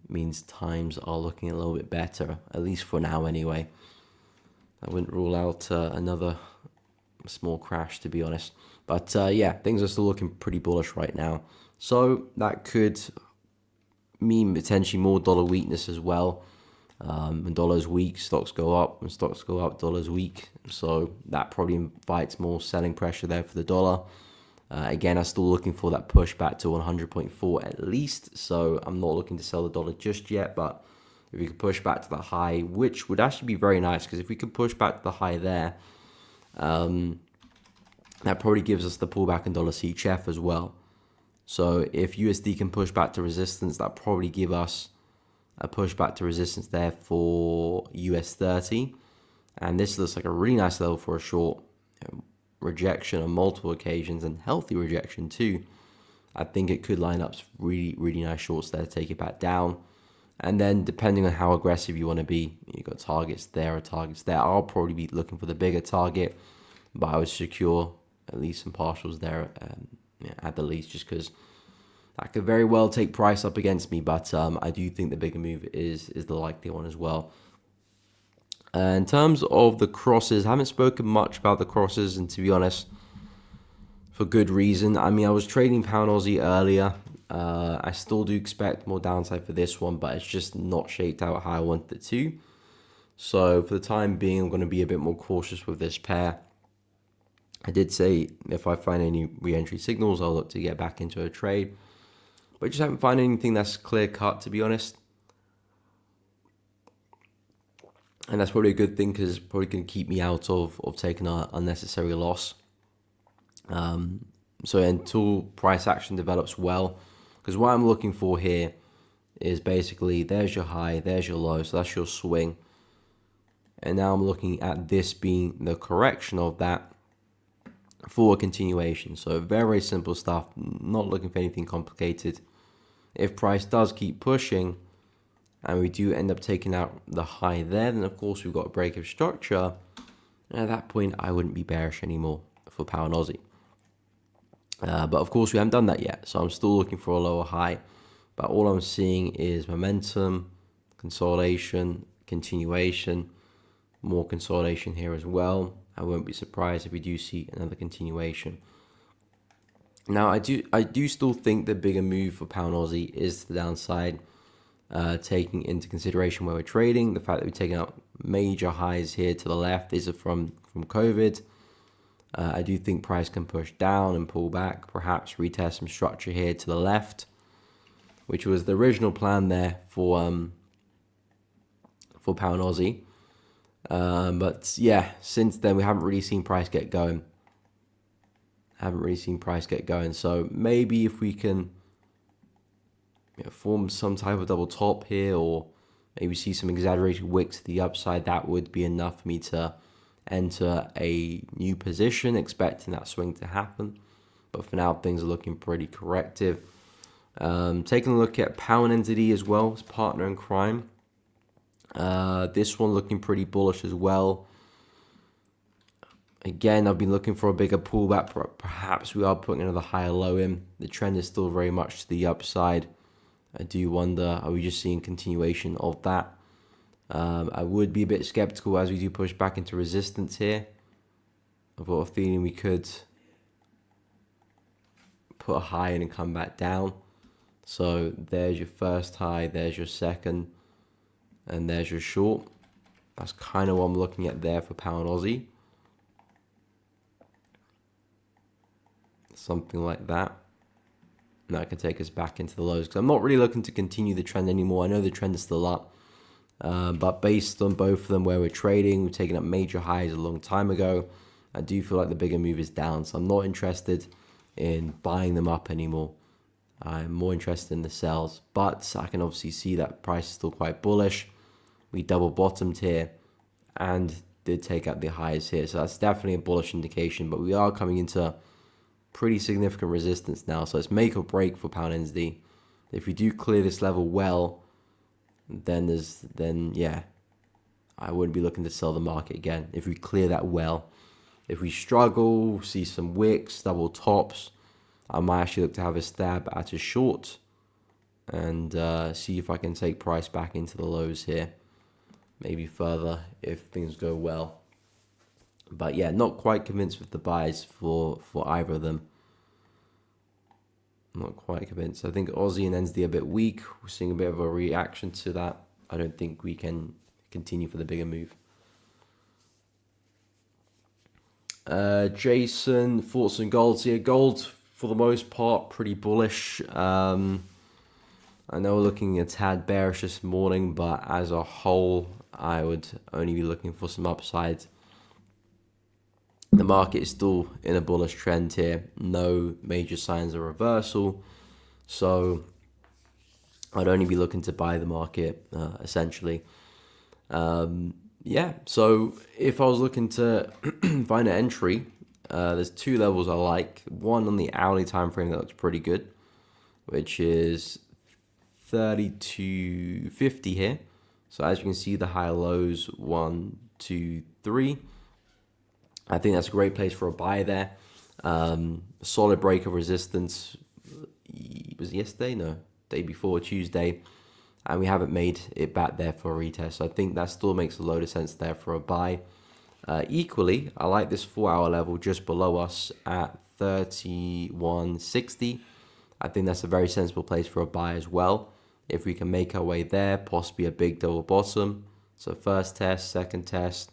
Means times are looking a little bit better, at least for now anyway. I wouldn't rule out another small crash, to be honest. But yeah, things are still looking pretty bullish right now. So that could mean potentially more dollar weakness as well. When dollar's weak, stocks go up. When stocks go up, dollar's weak. So that probably invites more selling pressure there for the dollar. Again, I'm still looking for that push back to 100.4 at least. So I'm not looking to sell the dollar just yet. But if we could push back to the high, which would actually be very nice, because if we could push back to the high there, that probably gives us the pullback in dollar CHF as well. So if USD can push back to resistance, that probably give us a push back to resistance there for US 30. And this looks like a really nice level for a short. rejection on multiple occasions and healthy rejection too, I think it could line up really, really nice shorts there to take it back down. And then depending on how aggressive you want to be, you've got targets there or targets there. I'll probably be looking for the bigger target, but I would secure at least some partials there at the least, just because that could very well take price up against me. But I do think the bigger move is the likely one as well. In terms of the crosses, I haven't spoken much about the crosses, and to be honest, for good reason. I mean, I was trading pound Aussie earlier. I still do expect more downside for this one, but it's just not shaped out how I wanted it to. So for the time being, I'm going to be a bit more cautious with this pair. I did say if I find any re-entry signals, I'll look to get back into a trade. But I just haven't found anything that's clear cut, to be honest. And that's probably a good thing, because it's probably going to keep me out of taking an unnecessary loss. So until price action develops well, because what I'm looking for here is basically there's your high, there's your low, so that's your swing. And now I'm looking at this being the correction of that for a continuation. So very, very simple stuff, not looking for anything complicated. If price does keep pushing and we do end up taking out the high there, then of course we've got a break of structure. And at that point, I wouldn't be bearish anymore for pound Aussie. But of course, we haven't done that yet. So I'm still looking for a lower high. But all I'm seeing is momentum, consolidation, continuation, more consolidation here as well. I won't be surprised if we do see another continuation. Now, I do still think the bigger move for pound Aussie is to the downside, taking into consideration where we're trading. The fact that we're taking out major highs here to the left, these are from COVID. I do think price can push down and pull back, perhaps retest some structure here to the left, which was the original plan there for pound Aussie. But yeah, since then we haven't really seen price get going. So maybe if we can form some type of double top here, or maybe see some exaggerated wicks to the upside, that would be enough for me to enter a new position, expecting that swing to happen. But for now, things are looking pretty corrective. Taking a look at pound entity as well, as partner in crime. This one looking pretty bullish as well. Again, I've been looking for a bigger pullback. Perhaps we are putting another higher low in. The trend is still very much to the upside. I do wonder, are we just seeing continuation of that? I would be a bit skeptical as we do push back into resistance here. I've got a feeling we could put a high in and come back down. So there's your first high, there's your second, and there's your short. That's kind of what I'm looking at there for pound Aussie. Something like that. And that can take us back into the lows, because I'm not really looking to continue the trend anymore. I know the trend is still up. But based on both of them where we're trading, we've taken up major highs a long time ago. I do feel like the bigger move is down, so I'm not interested in buying them up anymore. I'm more interested in the sells, but I can obviously see that price is still quite bullish. We double bottomed here and did take out the highs here, so that's definitely a bullish indication. But we are coming into pretty significant resistance now, so it's make or break for pound NZD. If we do clear this level well, then yeah, I wouldn't be looking to sell the market again if we clear that well. If we struggle, see some wicks, double tops, I might actually look to have a stab at a short and see if I can take price back into the lows here, maybe further if things go well. But yeah, not quite convinced with the buys for either of them. Not quite convinced. I think Aussie and NZD are a bit weak. We're seeing a bit of a reaction to that. I don't think we can continue for the bigger move. Jason, thoughts on gold here. Gold, for the most part, pretty bullish. I know we're looking a tad bearish this morning, but as a whole, I would only be looking for some upside. The market is still in a bullish trend here. No major signs of reversal. So I'd only be looking to buy the market, essentially. Yeah, so if I was looking to find an entry, There's two levels I like. One on the hourly time frame that looks pretty good, which is 32.50 here. So as you can see, the high lows 1, 2, 3. I think that's a great place for a buy there. Solid break of resistance. Was it yesterday? No, day before, Tuesday. And we haven't made it back there for a retest. So I think that still makes a load of sense there for a buy. Equally, I like this 4-hour level just below us at 31.60. I think that's a very sensible place for a buy as well. If we can make our way there, possibly a big double bottom. So first test, second test,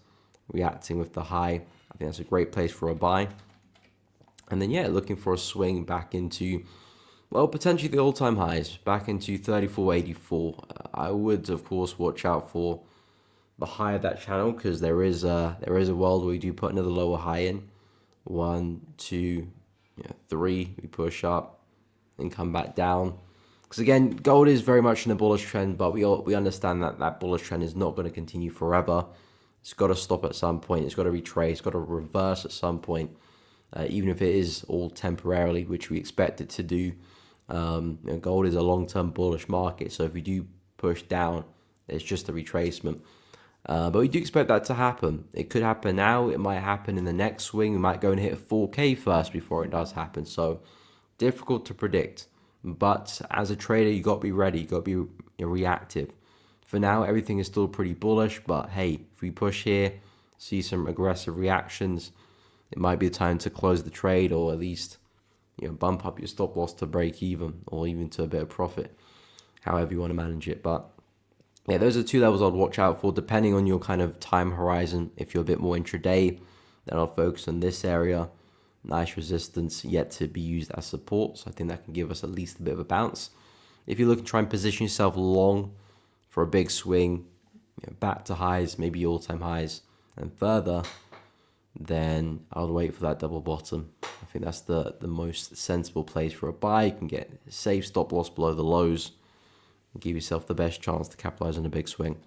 reacting with the high. I think that's a great place for a buy. And then, yeah, looking for a swing back into, well, potentially the all-time highs, back into 34.84. I would, of course, watch out for the high of that channel, because there is a world where we do put another lower high in. 1, 2, 3, we push up and come back down. Because again, gold is very much in a bullish trend, but we understand that that bullish trend is not going to continue forever. It's got to stop at some point. It's got to retrace. It's got to reverse at some point, even if it is all temporarily, which we expect it to do. Gold is a long-term bullish market, so if we do push down, it's just a retracement. But we do expect that to happen. It could happen now. It might happen in the next swing. We might go and hit a 4K first before it does happen. So difficult to predict. But as a trader, you got to be ready. You got to be reactive. For now, everything is still pretty bullish. But hey, if we push here, see some aggressive reactions, it might be a time to close the trade, or at least bump up your stop loss to break even, or even to a bit of profit, however you want to manage it. But yeah, those are two levels I'd watch out for, depending on your kind of time horizon. If you're a bit more intraday, then I'll focus on this area. Nice resistance yet to be used as support, so I think that can give us at least a bit of a bounce. If you're looking to try and position yourself long for a big swing, back to highs, maybe all-time highs and further, then I would wait for that double bottom. I think that's the most sensible place for a buy. You can get a safe stop loss below the lows and give yourself the best chance to capitalize on a big swing.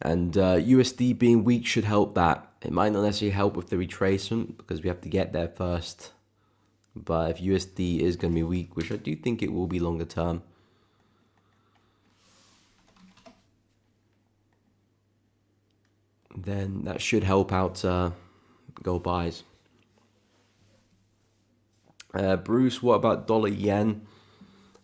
And USD being weak should help that. It might not necessarily help with the retracement, because we have to get there first. But if USD is going to be weak, which I do think it will be longer term, then that should help out gold buys. Bruce, what about dollar yen?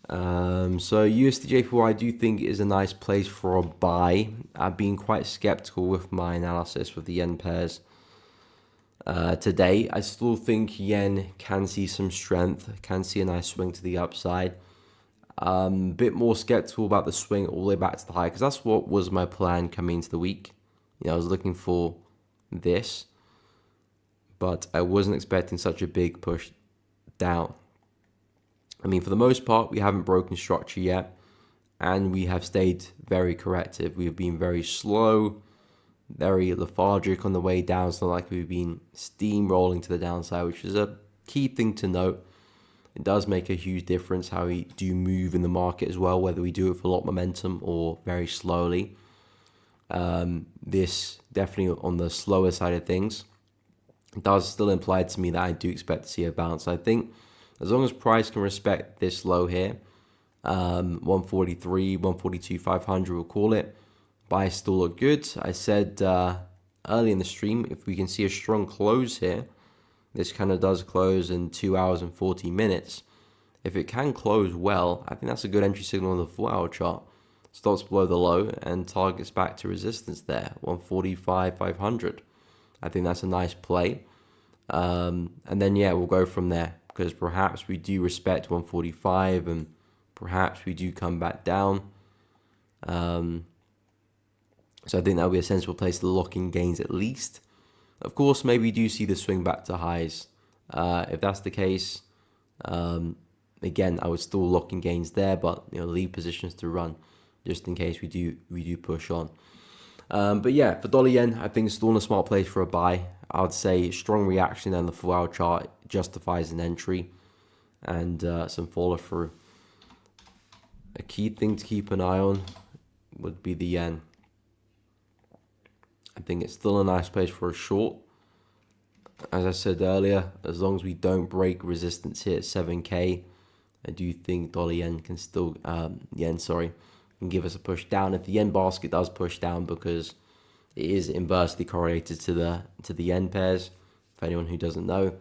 So USDJ4 I do think is a nice place for a buy. I've been quite skeptical with my analysis with the yen pairs today. I still think yen can see some strength, can see a nice swing to the upside. A bit more skeptical about the swing all the way back to the high, because that's what was my plan coming into the week. I was looking for this, but I wasn't expecting such a big push down. I mean, for the most part, we haven't broken structure yet, and we have stayed very corrective. We have been very slow, very lethargic on the way down. It's not like we've been steamrolling to the downside, which is a key thing to note. It does make a huge difference how we do move in the market as well, whether we do it for a lot of momentum or very slowly. This definitely on the slower side of things does still imply to me that I do expect to see a bounce. I think as long as price can respect this low here, 143, 142, 500, we'll call it, buys still look good. I said early in the stream, if we can see a strong close here, this kind of does close in 2 hours and 40 minutes. If it can close well, I think that's a good entry signal on the 4-hour chart. Stops below the low and targets back to resistance there, 145, 500. I think that's a nice play. And then, yeah, we'll go from there, because perhaps we do respect 145 and perhaps we do come back down. So I think that'll be a sensible place to lock in gains at least. Of course, maybe we do see the swing back to highs. If that's the case, again, I would still lock in gains there, but leave positions to run, just in case we do push on. But yeah, for dollar yen, I think it's still in a smart place for a buy. I would say strong reaction on the 4-hour chart justifies an entry, and some follow through. A key thing to keep an eye on would be the yen. I think it's still a nice place for a short. as I said earlier, as long as we don't break resistance here at 7K, I do think dollar yen can still, can give us a push down. If the yen basket does push down, because it is inversely correlated to the yen pairs. For anyone who doesn't know,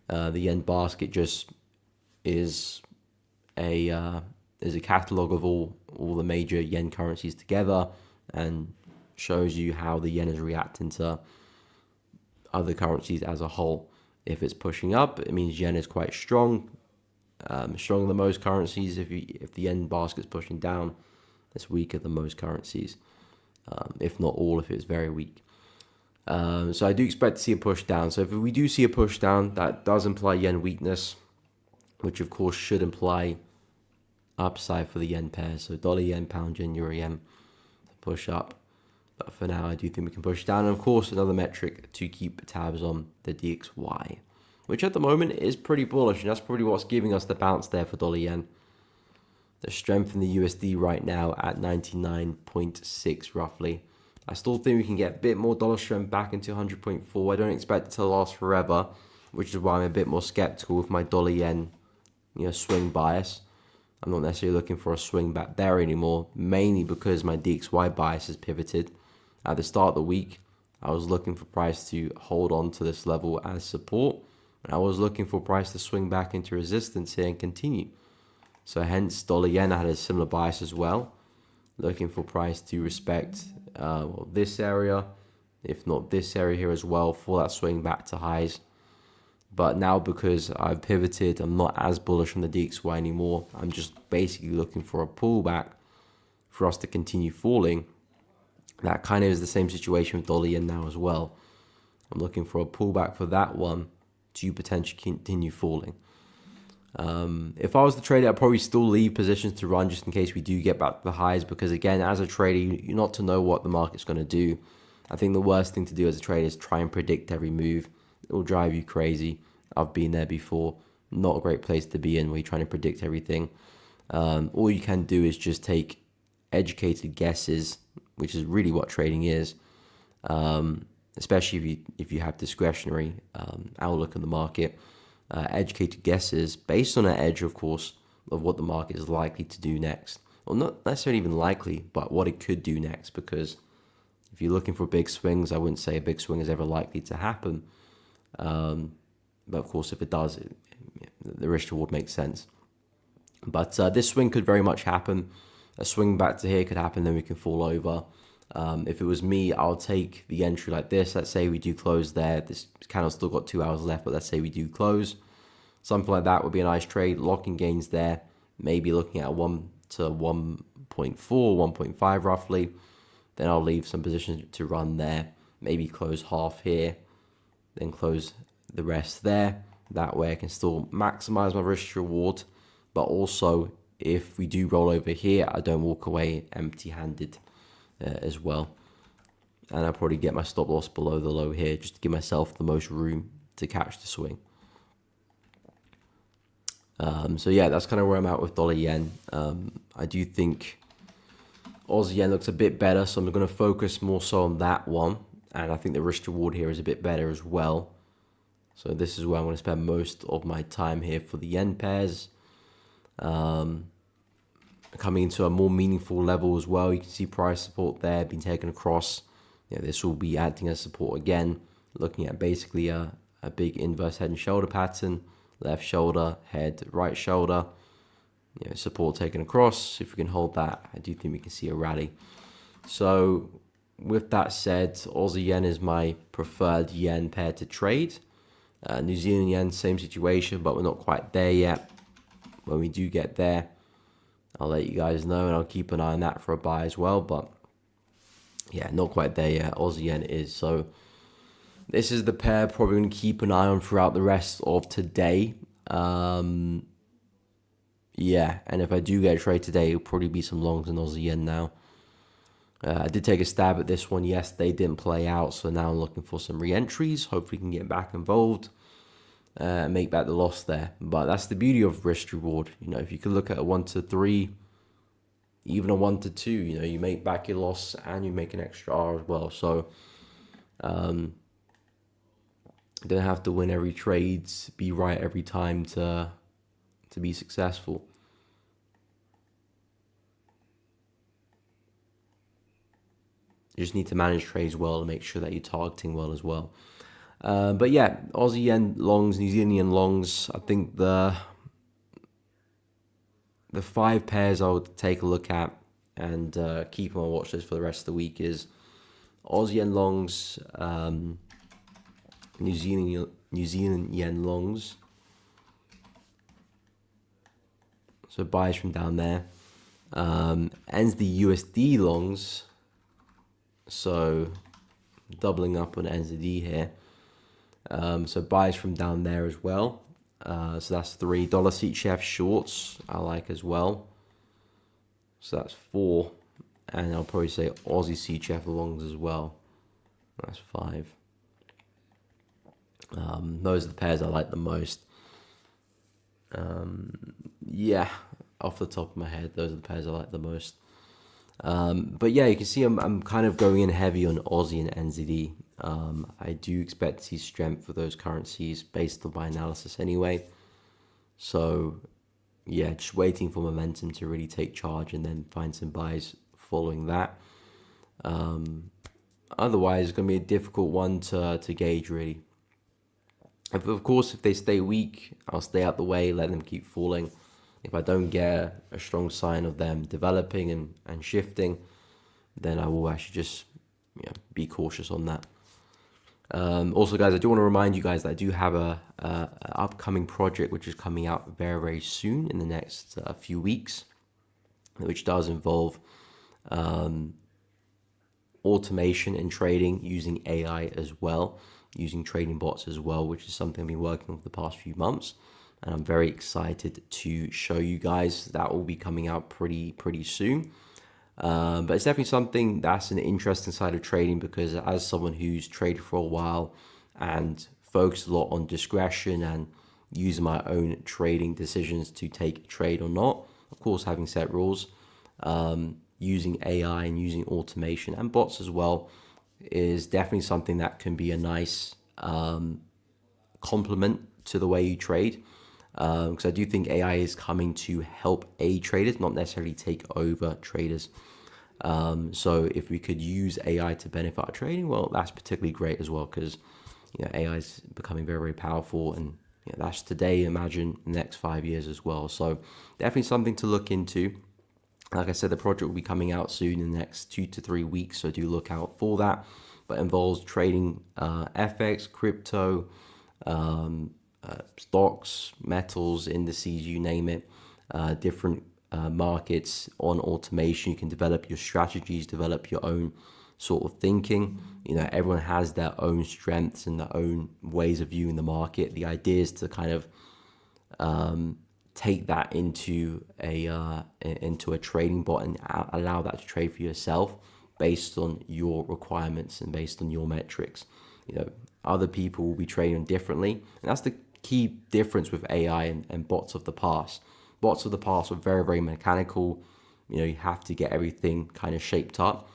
the yen basket just is a catalog of all the major yen currencies together, and shows you how the yen is reacting to other currencies as a whole. If it's pushing up, it means yen is quite strong, stronger than most currencies. If the yen basket's pushing down, it's weaker than most currencies, if not all, if it's very weak. So I do expect to see a push down. So if we do see a push down, that does imply yen weakness, which of course should imply upside for the yen pair. So dollar yen, pound yen, euro yen, push up. But for now, I do think we can push down. And of course, another metric to keep tabs on, the DXY, which at the moment is pretty bullish. And that's probably what's giving us the bounce there for dollar yen. The strength in the USD right now at 99.6 roughly. I still think we can get a bit more dollar strength back into 100.4. I don't expect it to last forever, which is why I'm a bit more skeptical with my dollar yen, swing bias. I'm not necessarily looking for a swing back there anymore, mainly because my DXY bias has pivoted. At the start of the week, I was looking for price to hold on to this level as support, and I was looking for price to swing back into resistance here and continue. So hence dollar yen, I had a similar bias as well, looking for price to respect this area, if not this area here as well, for that swing back to highs. But now, because I've pivoted, I'm not as bullish on the DXY anymore. I'm just basically looking for a pullback for us to continue falling. That kind of is the same situation with dollar yen now as well. I'm looking for a pullback for that one to potentially continue falling. If I was the trader, I'd probably still leave positions to run just in case we do get back to the highs, because again, as a trader, you're not to know what the market's going to do. I think the worst thing to do as a trader is try and predict every move. It will drive you crazy. I've been there before. Not a great place to be in where you're trying to predict everything. All you can do is just take educated guesses, which is really what trading is, especially if you have discretionary outlook on the market. Educated guesses based on an edge, of course, of what the market is likely to do next. Well, not necessarily even likely, but what it could do next. Because if you're looking for big swings, I wouldn't say a big swing is ever likely to happen. But of course, if it does, the risk reward makes sense. But this swing could very much happen. A swing back to here could happen, then we can fall over. If it was me, I'll take the entry like this. Let's say we do close there. This candle's still got 2 hours left, but let's say we do close. Something like that would be a nice trade. Locking gains there. Maybe looking at 1 to 1.4, 1.5 roughly. Then I'll leave some positions to run there. Maybe close half here. Then close the rest there. That way I can still maximize my risk reward. But also, if we do roll over here, I don't walk away empty-handed as well. And I'll probably get my stop loss below the low here, just to give myself the most room to catch the swing. So yeah, that's kind of where I'm at with dollar yen. I do think Aussie yen looks a bit better, so I'm going to focus more so on that one. And I think the risk reward here is a bit better as well. So this is where I'm going to spend most of my time here for the yen pairs. Coming into a more meaningful level as well. You can see price support there being taken across. This will be acting as support again. Looking at basically a big inverse head and shoulder pattern. Left shoulder, head, right shoulder. Support taken across. If we can hold that, I do think we can see a rally. So with that said, Aussie yen is my preferred yen pair to trade. New Zealand yen, same situation, but we're not quite there yet. When we do get there, I'll let you guys know, and I'll keep an eye on that for a buy as well. But yeah, not quite there yet. Aussie yen is. So this is the pair probably going to keep an eye on throughout the rest of today. Yeah, and if I do get a trade today, it'll probably be some longs in Aussie yen now. I did take a stab at this one yesterday, didn't play out, so now I'm looking for some re-entries. Hopefully we can get back involved. Make back the loss there. But that's the beauty of risk reward. If you could look at a 1 to 3, even a 1 to 2, you make back your loss and you make an extra R as well. So You don't have to win every trade, be right every time to be successful. You just need to manage trades well and make sure that you're targeting well as well. But yeah, Aussie yen longs, New Zealand yen longs. I think the 5 pairs I would take a look at and keep on my watch list for the rest of the week is Aussie yen longs, New Zealand yen longs. So buys from down there. Ends the USD longs. So doubling up on NZD here. So buys from down there as well. So that's $3. CHF shorts I like as well. So that's 4. And I'll probably say Aussie CHF longs as well. That's 5. Those are the pairs I like the most. Yeah, off the top of my head, those are the pairs I like the most. But yeah, you can see I'm kind of going in heavy on Aussie and NZD. I do expect to see strength for those currencies based on my analysis anyway. So yeah, just waiting for momentum to really take charge and then find some buys following that. Otherwise, it's going to be a difficult one to gauge really. Of course, if they stay weak, I'll stay out the way, let them keep falling. If I don't get a strong sign of them developing and shifting, then I will actually just be cautious on that. Also, guys, I do want to remind you guys that I do have a upcoming project which is coming out very, very soon in the next few weeks, which does involve automation and trading using AI as well, using trading bots as well, which is something I've been working on for the past few months. And I'm very excited to show you guys. That will be coming out pretty soon. But it's definitely something that's an interesting side of trading, because as someone who's traded for a while and focused a lot on discretion and using my own trading decisions to take a trade or not, of course having set rules, using AI and using automation and bots as well is definitely something that can be a nice complement to the way you trade. Because I do think AI is coming to help aid traders, not necessarily take over traders. So if we could use AI to benefit our trading, well, that's particularly great as well, because AI is becoming very, very powerful, and that's today. Imagine the next 5 years as well. So definitely something to look into. Like I said, the project will be coming out soon in the next 2 to 3 weeks, so do look out for that. But it involves trading FX, crypto, stocks, metals, indices, you name it, different markets on automation. You can develop your strategies, develop your own sort of thinking. Everyone has their own strengths and their own ways of viewing the market. The idea is to kind of take that into a trading bot and allow that to trade for yourself based on your requirements and based on your metrics. Other people will be trading differently, and that's the key difference with AI and bots of the past. Bots of the past were very, very mechanical. You have to get everything kind of shaped up.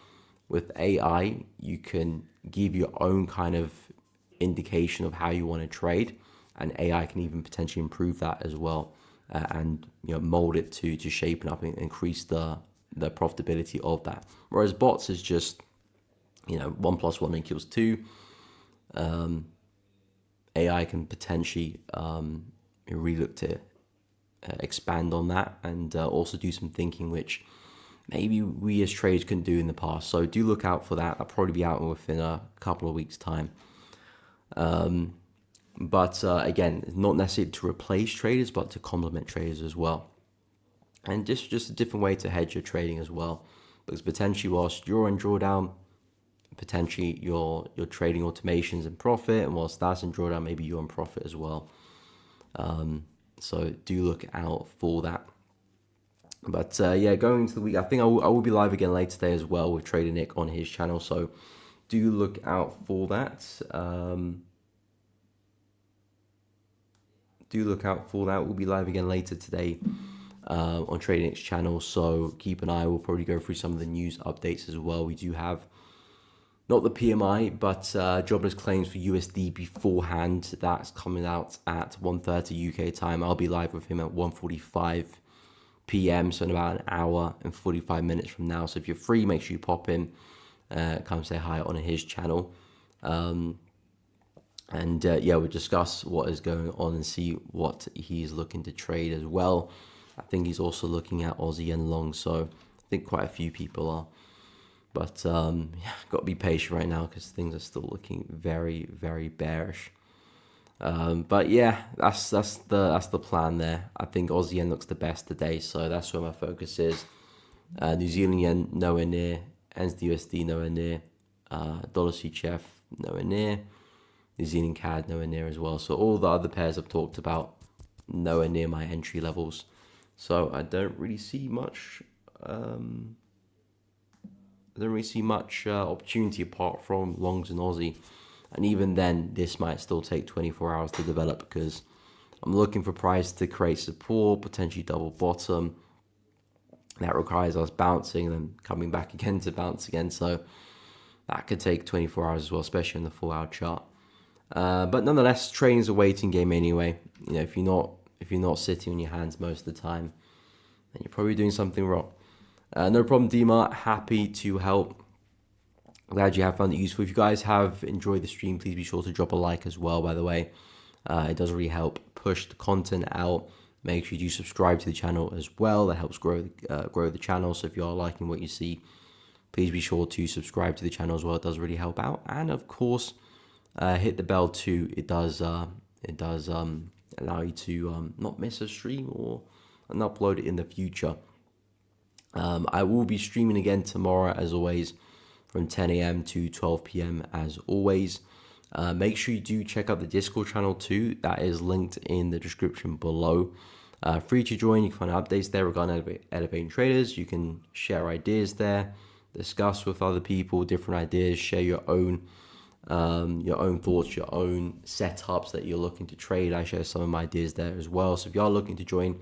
With AI, you can give your own kind of indication of how you want to trade, and AI can even potentially improve that as well, and mold it to shape up and increase the profitability of that. Whereas bots is just 1 + 1 = 2. AI can potentially really look to expand on that and also do some thinking which maybe we as traders couldn't do in the past. So do look out for that. That'll probably be out within a couple of weeks' time. But again, it's not necessarily to replace traders, but to complement traders as well. And just a different way to hedge your trading as well. Because potentially whilst you're in drawdown, potentially you're trading automations in profit, and whilst that's in drawdown, maybe you're in profit as well. So do look out for that. But yeah, going into the week, I think I will be live again later today as well with Trader Nick on his channel. So do look out for that. We'll be live again later today on Trader Nick's channel. So keep an eye. We'll probably go through some of the news updates as well. We do have not the PMI, but jobless claims for USD beforehand. That's coming out at 1:30 UK time. I'll be live with him at 1:45 p.m. So in about an hour and 45 minutes from now. So if you're free, make sure you pop in, come say hi on his channel. Yeah, we'll discuss what is going on and see what he's looking to trade as well. I think he's also looking at Aussie and long, so I think quite a few people are. But yeah, got to be patient right now because things are still looking very, very bearish. But yeah, that's the plan there. I think Aussie yen looks the best today, so that's where my focus is. New Zealand yen nowhere near, NZD nowhere near, dollar CHF nowhere near, New Zealand CAD nowhere near as well. So all the other pairs I've talked about nowhere near my entry levels. So I don't really see much. Opportunity apart from longs and Aussie. And even then, this might still take 24 hours to develop because I'm looking for price to create support, potentially double bottom. That requires us bouncing and then coming back again to bounce again. So that could take 24 hours as well, especially in the 4-hour chart. But nonetheless, trading's a waiting game anyway. You know, if you're not sitting on your hands most of the time, then you're probably doing something wrong. No problem, Dima. Happy to help. Glad you have found it useful. If you guys have enjoyed the stream, please be sure to drop a like as well, by the way. It does really help push the content out. Make sure you do subscribe to the channel as well. That helps grow the channel. So if you are liking what you see, please be sure to subscribe to the channel as well. It does really help out. And of course, hit the bell too. It does allow you to not miss a stream or an upload in the future. I will be streaming again tomorrow, as always, from 10 a.m. to 12 p.m. as always. Make sure you do check out the Discord channel too. That is linked in the description below. Free to join. You can find updates there regarding elevating traders. You can share ideas there, discuss with other people different ideas, share your own thoughts, your own setups that you're looking to trade. I share some of my ideas there as well. So if you are looking to join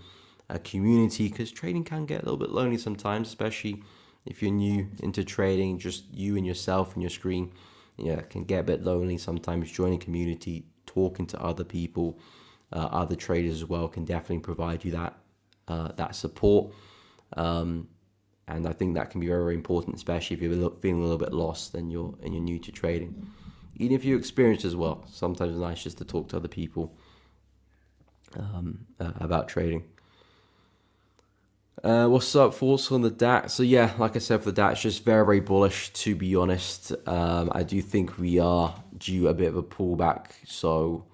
a community, because trading can get a little bit lonely sometimes, especially if you're new into trading, just you and yourself and your screen, it can get a bit lonely sometimes. Joining a community, talking to other people, other traders as well, can definitely provide you that support. And I think that can be very, very important, especially if you're feeling a little bit lost and you're new to trading. Even if you're experienced as well, sometimes it's nice just to talk to other people about trading. What's up, thoughts on the DAX? So yeah, like I said, for the DAX, just very, very bullish, to be honest. I do think we are due a bit of a pullback. So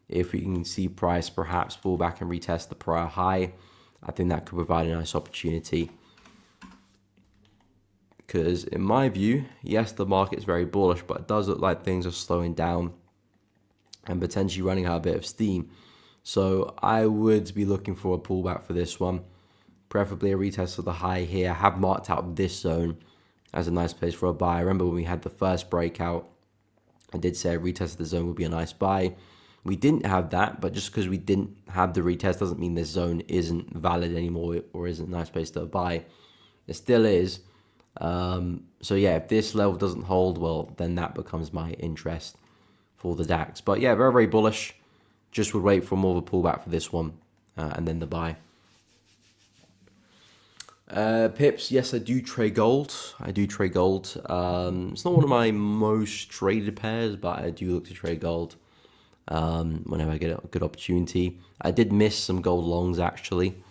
if we can see price perhaps pull back and retest the prior high, I think that could provide a nice opportunity. Because in my view, yes, the market's very bullish, but it does look like things are slowing down and potentially running out a bit of steam. So I would be looking for a pullback for this one. Preferably a retest of the high here. I have marked out this zone as a nice place for a buy. I remember when we had the first breakout, I did say a retest of the zone would be a nice buy. We didn't have that, but just because we didn't have the retest doesn't mean this zone isn't valid anymore or isn't a nice place to buy. It still is. So yeah, if this level doesn't hold, well, then that becomes my interest for the DAX. But yeah, very, very bullish. Just would wait for more of a pullback for this one and then the buy. Pips, yes, I do trade gold. It's not one of my most traded pairs, but I do look to trade gold whenever I get a good opportunity. I did miss some gold longs, actually.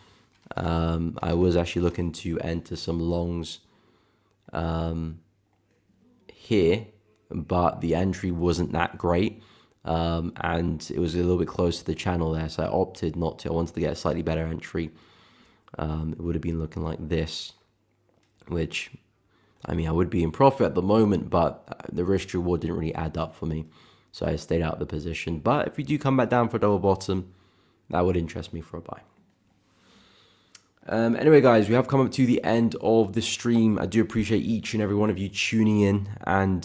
I was actually looking to enter some longs here, but the entry wasn't that great. And it was a little bit close to the channel there, so I opted not to. I wanted to get a slightly better entry. It would have been looking like this, which, I mean, I would be in profit at the moment, but the risk reward didn't really add up for me. So I stayed out of the position. But if we do come back down for a double bottom, that would interest me for a buy. Anyway, guys, we have come up to the end of the stream. I do appreciate each and every one of you tuning in and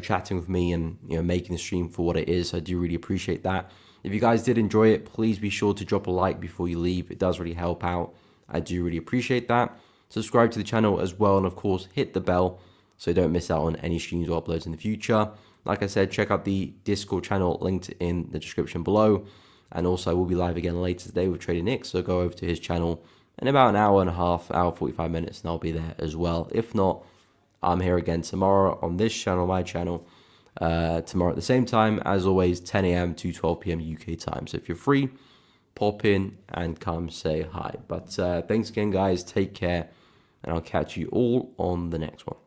chatting with me and making the stream for what it is. I do really appreciate that. If you guys did enjoy it, please be sure to drop a like before you leave. It does really help out. I do really appreciate that. Subscribe to the channel as well, and of course, hit the bell so you don't miss out on any streams or uploads in the future. Like I said, check out the Discord channel linked in the description below. And also, I will be live again later today with Trading Nick, so go over to his channel in about an hour and a half, hour 45 minutes, and I'll be there as well. If not, I'm here again tomorrow on this channel, my channel, tomorrow at the same time, as always, 10 a.m. to 12 p.m. UK time. So if you're free, pop in and come say hi. But thanks again, guys. Take care, and I'll catch you all on the next one.